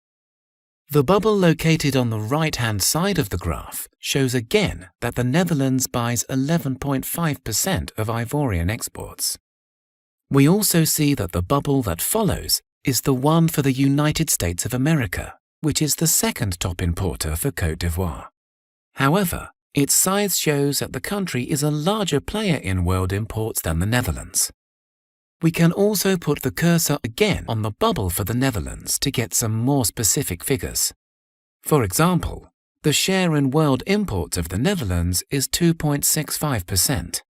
The bubble located on the right-hand side of the graph shows again that the Netherlands buys 11.5% of Ivorian exports. We also see that the bubble that follows is the one for the United States of America, which is the second top importer for Côte d'Ivoire. However, its size shows that the country is a larger player in world imports than the Netherlands. We can also put the cursor again on the bubble for the Netherlands to get some more specific figures. For example, the share in world imports of the Netherlands is 2.65%.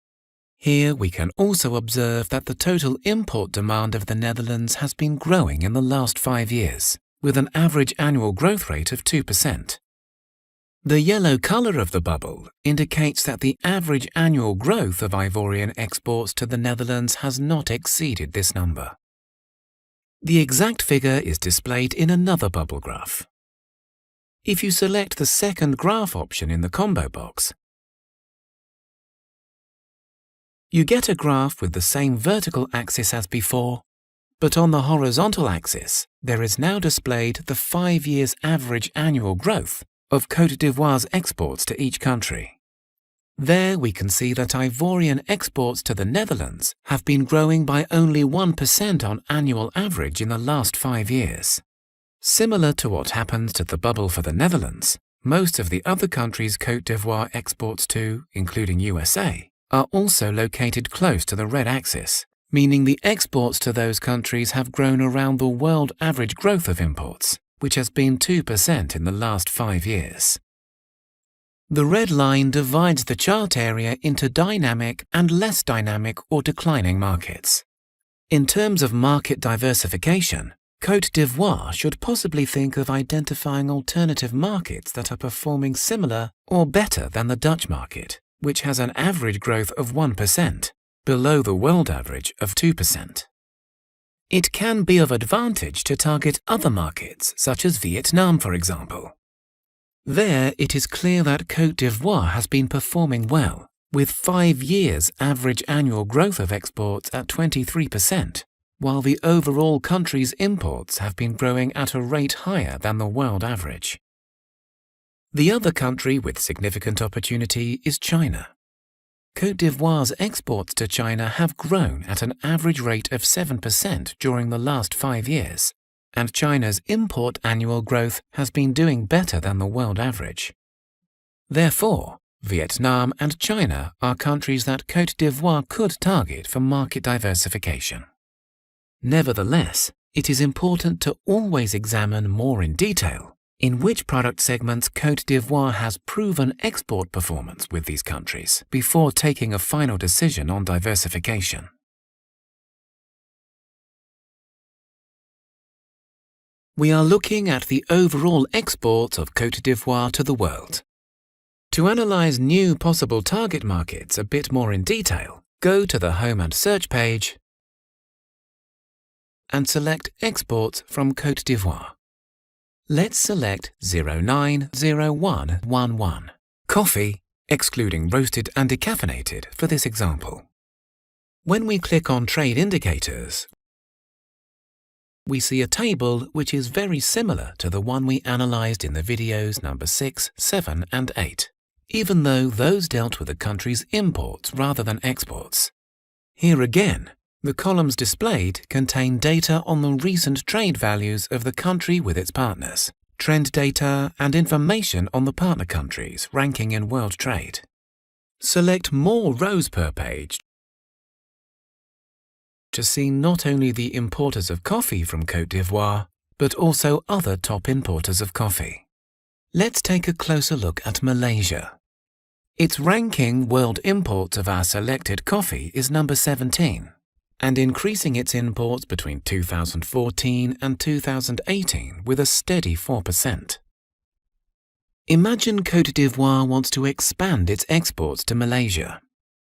Here we can also observe that the total import demand of the Netherlands has been growing in the last 5 years, with an average annual growth rate of 2%. The yellow colour of the bubble indicates that the average annual growth of Ivorian exports to the Netherlands has not exceeded this number. The exact figure is displayed in another bubble graph. If you select the second graph option in the combo box, you get a graph with the same vertical axis as before, but on the horizontal axis, there is now displayed the 5 years average annual growth of Côte d'Ivoire's exports to each country. There we can see that Ivorian exports to the Netherlands have been growing by only 1% on annual average in the last 5 years. Similar to what happens to the bubble for the Netherlands, most of the other countries Côte d'Ivoire exports to, including USA, are also located close to the red axis, meaning the exports to those countries have grown around the world average growth of imports, which has been 2% in the last 5 years. The red line divides the chart area into dynamic and less dynamic or declining markets. In terms of market diversification, Côte d'Ivoire should possibly think of identifying alternative markets that are performing similar or better than the Dutch market, which has an average growth of 1%, below the world average of 2%. It can be of advantage to target other markets, such as Vietnam, for example. There, it is clear that Côte d'Ivoire has been performing well, with 5 years average annual growth of exports at 23%, while the overall country's imports have been growing at a rate higher than the world average. The other country with significant opportunity is China. Côte d'Ivoire's exports to China have grown at an average rate of 7% during the last 5 years, and China's import annual growth has been doing better than the world average. Therefore, Vietnam and China are countries that Côte d'Ivoire could target for market diversification. Nevertheless, it is important to always examine more in detail in which product segments Côte d'Ivoire has proven export performance with these countries before taking a final decision on diversification. We are looking at the overall exports of Côte d'Ivoire to the world. To analyze new possible target markets a bit more in detail, go to the Home and Search page and select Exports from Côte d'Ivoire. Let's select 090111, coffee, excluding roasted and decaffeinated for this example. When we click on Trade Indicators, we see a table which is very similar to the one we analyzed in the videos number 6, 7 and 8, even though those dealt with the country's imports rather than exports. Here again, the columns displayed contain data on the recent trade values of the country with its partners, trend data and information on the partner countries ranking in world trade. Select more rows per page to see not only the importers of coffee from Côte d'Ivoire, but also other top importers of coffee. Let's take a closer look at Malaysia. Its ranking world imports of our selected coffee is number 17. And increasing its imports between 2014 and 2018 with a steady 4%. Imagine Côte d'Ivoire wants to expand its exports to Malaysia.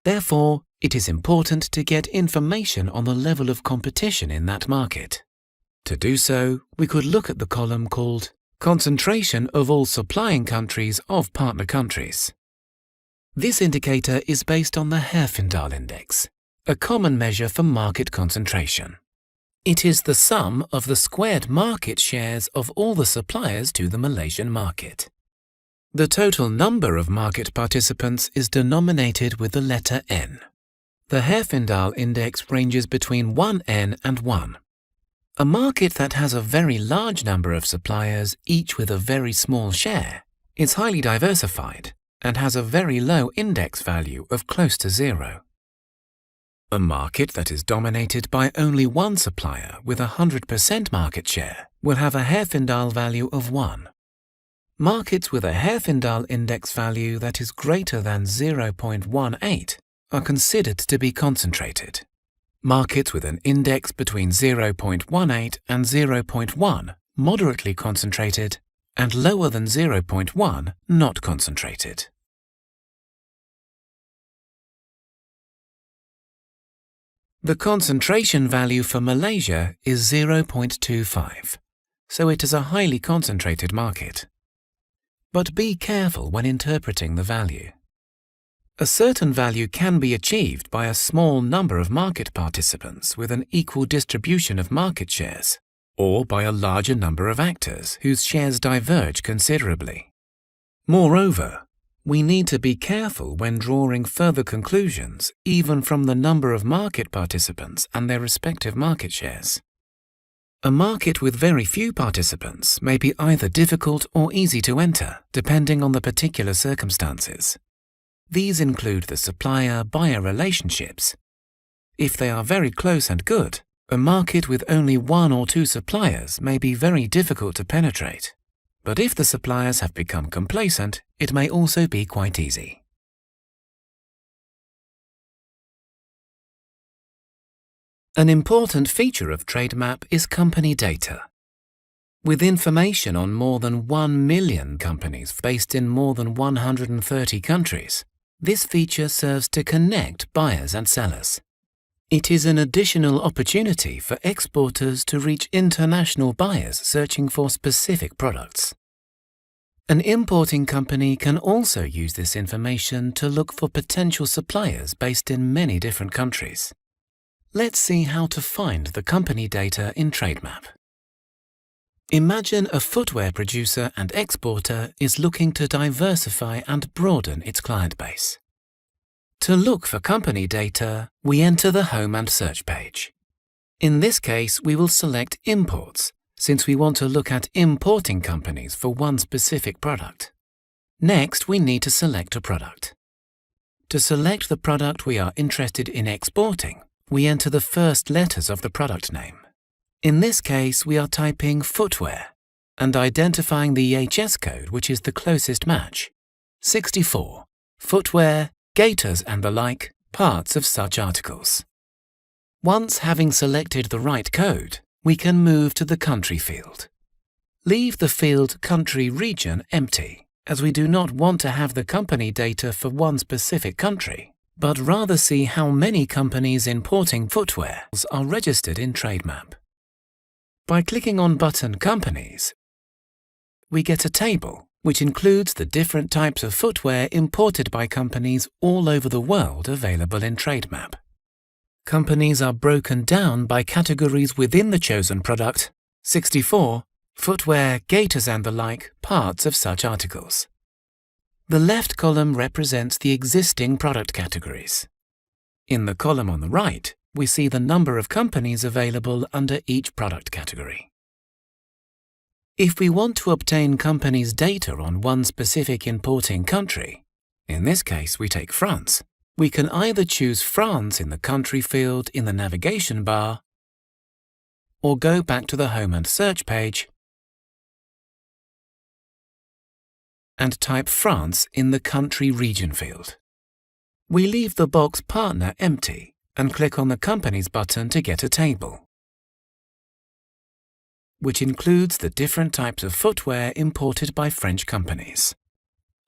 Therefore, it is important to get information on the level of competition in that market. To do so, we could look at the column called Concentration of all supplying countries of partner countries. This indicator is based on the Herfindahl Index, a common measure for market concentration. It is the sum of the squared market shares of all the suppliers to the Malaysian market. The total number of market participants is denominated with the letter N. The Herfindahl Index ranges between 1N and 1. A market that has a very large number of suppliers, each with a very small share, is highly diversified and has a very low index value of close to 0. A market that is dominated by only one supplier with 100% market share will have a Herfindahl value of 1. Markets with a Herfindahl index value that is greater than 0.18 are considered to be concentrated. Markets with an index between 0.18 and 0.1, moderately concentrated, and lower than 0.1, not concentrated. The concentration value for Malaysia is 0.25, so it is a highly concentrated market. But be careful when interpreting the value. A certain value can be achieved by a small number of market participants with an equal distribution of market shares, or by a larger number of actors whose shares diverge considerably. Moreover, we need to be careful when drawing further conclusions even from the number of market participants and their respective market shares. A market with very few participants may be either difficult or easy to enter, depending on the particular circumstances. These include the supplier-buyer relationships. If they are very close and good, a market with only one or two suppliers may be very difficult to penetrate. But if the suppliers have become complacent, it may also be quite easy. An important feature of TradeMap is company data. With information on more than 1 million companies based in more than 130 countries, this feature serves to connect buyers and sellers. It is an additional opportunity for exporters to reach international buyers searching for specific products. An importing company can also use this information to look for potential suppliers based in many different countries. Let's see how to find the company data in TradeMap. Imagine a footwear producer and exporter is looking to diversify and broaden its client base. To look for company data, we enter the Home and Search page. In this case, we will select Imports, since we want to look at importing companies for one specific product. Next, we need to select a product. To select the product we are interested in exporting, we enter the first letters of the product name. In this case, we are typing footwear and identifying the EHS code which is the closest match. 64. Footwear, gaiters and the like, parts of such articles. Once having selected the right code, we can move to the country field. Leave the field Country Region empty, as we do not want to have the company data for one specific country, but rather see how many companies importing footwear are registered in TradeMap. By clicking on button Companies, we get a table which includes the different types of footwear imported by companies all over the world available in TradeMap. Companies are broken down by categories within the chosen product. 64. Footwear, gaiters and the like, parts of such articles. The left column represents the existing product categories. In the column on the right, we see the number of companies available under each product category. If we want to obtain companies' data on one specific importing country, in this case we take France, we can either choose France in the country field in the navigation bar, or go back to the Home and Search page and type France in the Country Region field. We leave the box Partner empty and click on the Companies button to get a table, which includes the different types of footwear imported by French companies.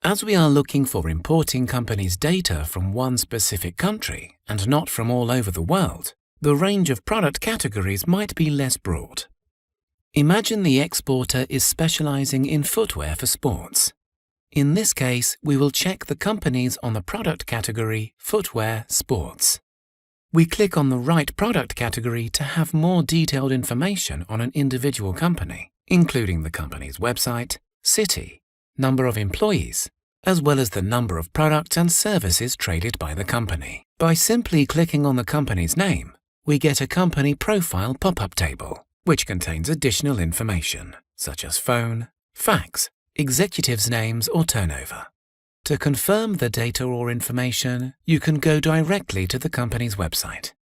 As we are looking for importing companies' data from one specific country and not from all over the world, the range of product categories might be less broad. Imagine the exporter is specializing in footwear for sports. In this case, we will check the companies on the product category Footwear Sports. We click on the right product category to have more detailed information on an individual company, including the company's website, city, number of employees, as well as the number of products and services traded by the company. By simply clicking on the company's name, we get a company profile pop-up table, which contains additional information, such as phone, fax, executives' names or turnover. To confirm the data or information, you can go directly to the company's website.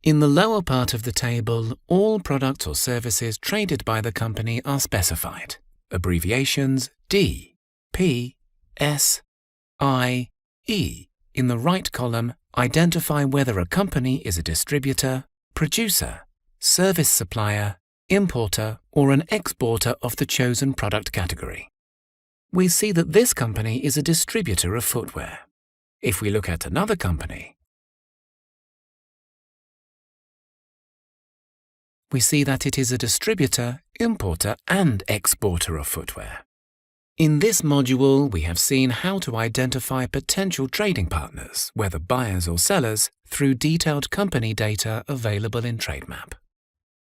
In the lower part of the table, all products or services traded by the company are specified. Abbreviations D, P, S, I, E. In the right column, identify whether a company is a distributor, producer, service supplier, importer, or an exporter of the chosen product category. We see that this company is a distributor of footwear. If we look at another company, we see that it is a distributor, importer, and exporter of footwear. In this module, we have seen how to identify potential trading partners, whether buyers or sellers, through detailed company data available in Trademap.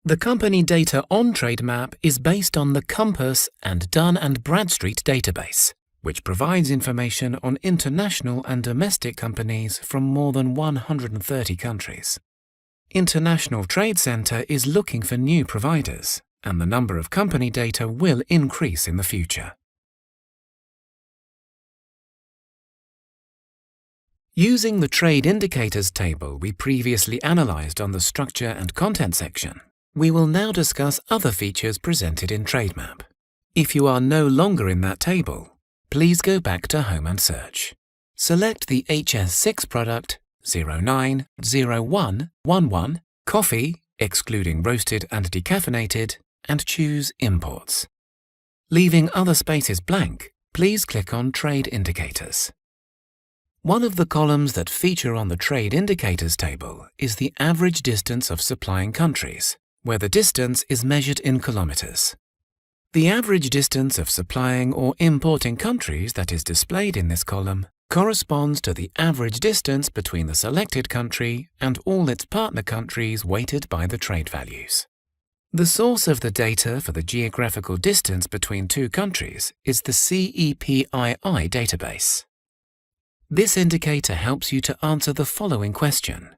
The company data on Trademap is based on the Compass and Dun & Bradstreet database, which provides information on international and domestic companies from more than 130 countries. International Trade Center is looking for new providers, and the number of company data will increase in the future. Using the Trade Indicators table we previously analyzed on the Structure and Content section, we will now discuss other features presented in Trademap. If you are no longer in that table, please go back to Home and Search. Select the HS6 product 090111 Coffee, excluding roasted and decaffeinated, and choose Imports. Leaving other spaces blank, please click on Trade Indicators. One of the columns that feature on the Trade Indicators table is the average distance of supplying countries, where the distance is measured in kilometers. The average distance of supplying or importing countries that is displayed in this column corresponds to the average distance between the selected country and all its partner countries weighted by the trade values. The source of the data for the geographical distance between two countries is the CEPII database. This indicator helps you to answer the following question.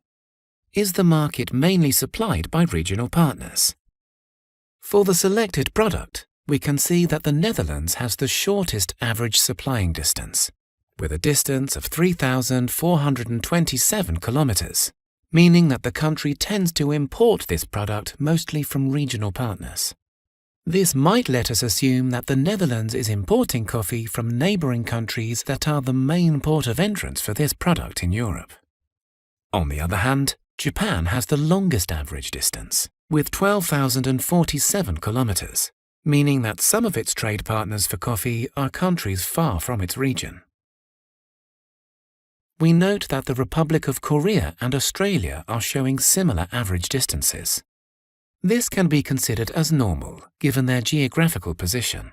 Is the market mainly supplied by regional partners? For the selected product, we can see that the Netherlands has the shortest average supplying distance, with a distance of 3,427 kilometers, meaning that the country tends to import this product mostly from regional partners. This might let us assume that the Netherlands is importing coffee from neighboring countries that are the main port of entrance for this product in Europe. On the other hand, Japan has the longest average distance, with 12,047 kilometers, meaning that some of its trade partners for coffee are countries far from its region. We note that the Republic of Korea and Australia are showing similar average distances. This can be considered as normal, given their geographical position.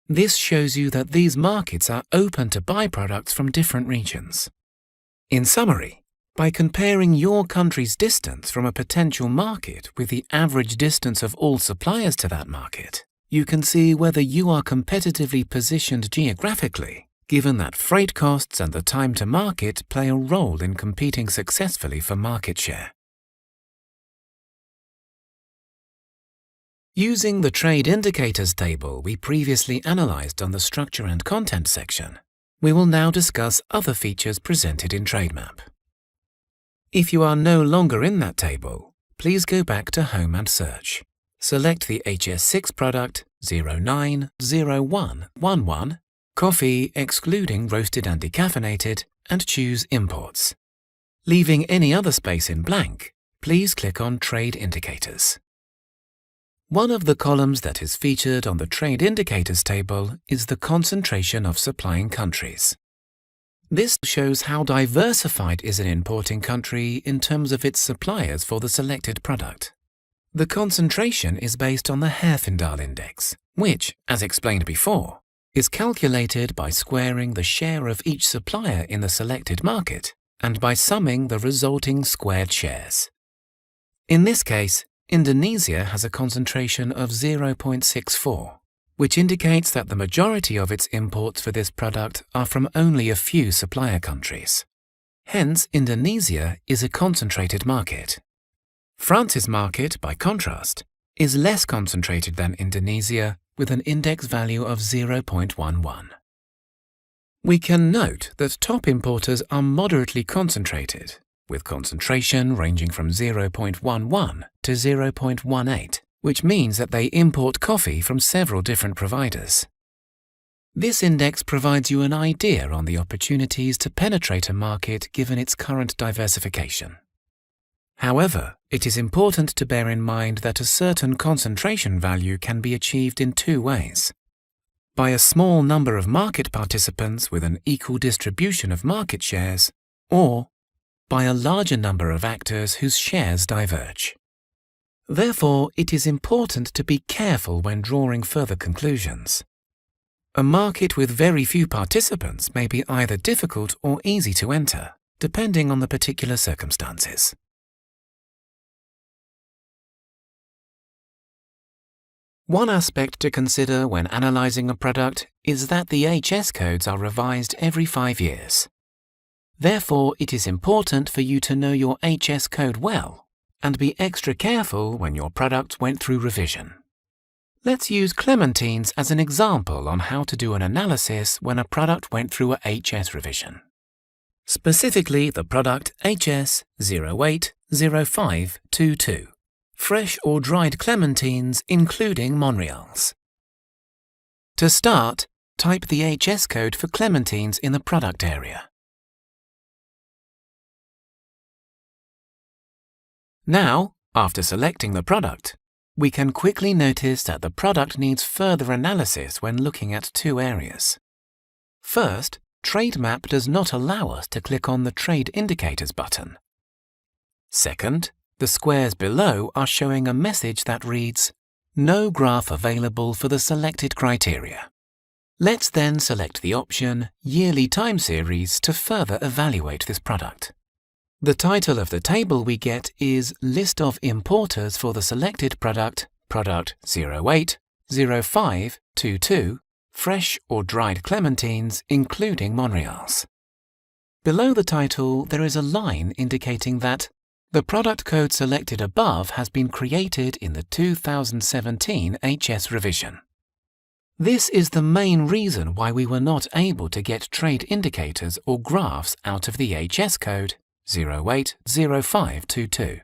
This shows you that these markets are open to buy products from different regions. In summary, by comparing your country's distance from a potential market with the average distance of all suppliers to that market, you can see whether you are competitively positioned geographically, given that freight costs and the time to market play a role in competing successfully for market share. Using the Trade Indicators table we previously analyzed on the Structure and Content section, we will now discuss other features presented in Trademap. If you are no longer in that table, please go back to Home and Search. Select the HS6 product 090111 Coffee, excluding roasted and decaffeinated, and choose Imports. Leaving any other space in blank, please click on Trade Indicators. One of the columns that is featured on the Trade Indicators table is the concentration of supplying countries. This shows how diversified is an importing country in terms of its suppliers for the selected product. The concentration is based on the Herfindahl index, which, as explained before, is calculated by squaring the share of each supplier in the selected market and by summing the resulting squared shares. In this case, Indonesia has a concentration of 0.64, which indicates that the majority of its imports for this product are from only a few supplier countries. Hence, Indonesia is a concentrated market. France's market, by contrast, is less concentrated than Indonesia, with an index value of 0.11. We can note that top importers are moderately concentrated, with concentration ranging from 0.11 to 0.18, which means that they import coffee from several different providers. This index provides you an idea on the opportunities to penetrate a market given its current diversification. However, it is important to bear in mind that a certain concentration value can be achieved in two ways: by a small number of market participants with an equal distribution of market shares, or by a larger number of actors whose shares diverge. Therefore, it is important to be careful when drawing further conclusions. A market with very few participants may be either difficult or easy to enter, depending on the particular circumstances. One aspect to consider when analyzing a product is that the HS codes are revised every 5 years. Therefore, it is important for you to know your HS code well and be extra careful when your product went through revision. Let's use clementines as an example on how to do an analysis when a product went through a HS revision. Specifically, the product HS 080522. Fresh or dried clementines including Monreals. To start, type the HS code for clementines in the product area. Now, after selecting the product, we can quickly notice that the product needs further analysis when looking at two areas. First, TradeMap does not allow us to click on the Trade Indicators button. Second, the squares below are showing a message that reads, "No graph available for the selected criteria." Let's then select the option Yearly Time Series to further evaluate this product. The title of the table we get is List of Importers for the selected product, Product 080522, Fresh or Dried Clementines including Monreals. Below the title there is a line indicating that the product code selected above has been created in the 2017 HS revision. This is the main reason why we were not able to get trade indicators or graphs out of the HS code 080522.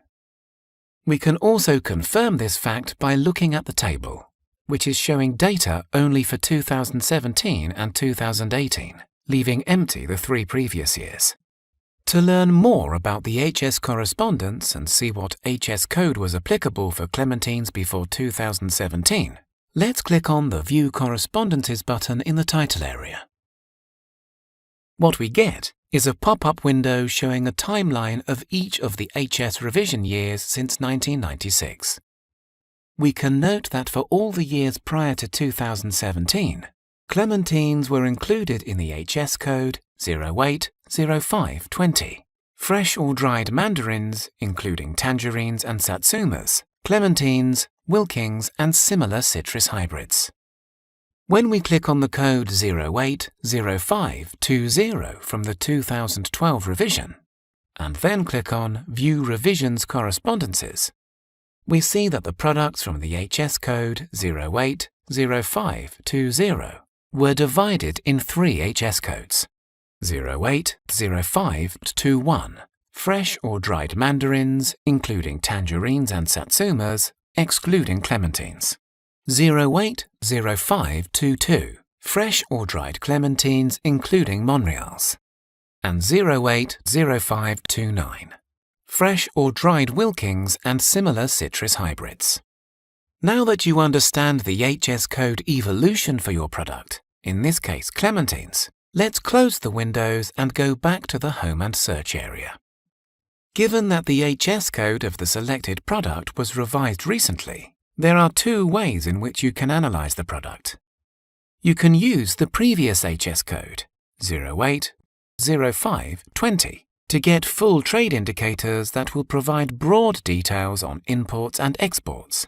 We can also confirm this fact by looking at the table, which is showing data only for 2017 and 2018, leaving empty the 3 previous years. To learn more about the HS correspondence and see what HS code was applicable for clementines before 2017, let's click on the View Correspondences button in the title area. What we get is a pop-up window showing a timeline of each of the HS revision years since 1996. We can note that for all the years prior to 2017, clementines were included in the HS code 080520. Fresh or dried mandarins, including tangerines and satsumas, clementines, Wilkins and similar citrus hybrids. When we click on the code 080520 from the 2012 revision, and then click on View Revisions Correspondences, we see that the products from the HS code 080520 were divided in 3 HS codes: 080521, fresh or dried mandarins, including tangerines and satsumas, excluding clementines; 080522, fresh or dried clementines, including Monreals; and 080529, fresh or dried Wilkins and similar citrus hybrids. Now that you understand the HS code evolution for your product, in this case clementines, let's close the windows and go back to the Home and Search area. Given that the HS code of the selected product was revised recently, there are 2 ways in which you can analyze the product. You can use the previous HS code, 080520, to get full trade indicators that will provide broad details on imports and exports.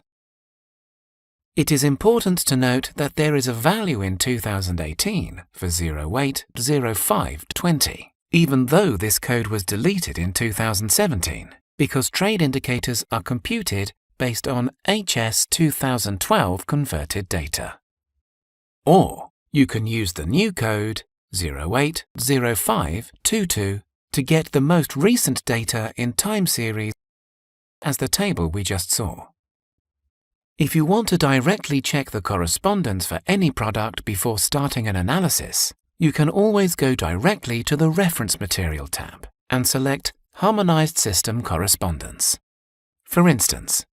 It is important to note that there is a value in 2018 for 080520, even though this code was deleted in 2017, because trade indicators are computed based on HS 2012 converted data. Or you can use the new code 080522 to get the most recent data in time series as the table we just saw. If you want to directly check the correspondence for any product before starting an analysis, you can always go directly to the Reference Material tab and select Harmonized System Correspondence. For instance,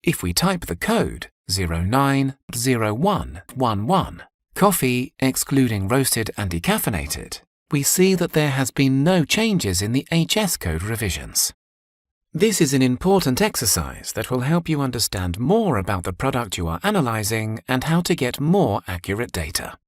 if we type the code 090111, coffee excluding roasted and decaffeinated, we see that there has been no changes in the HS code revisions. This is an important exercise that will help you understand more about the product you are analyzing and how to get more accurate data.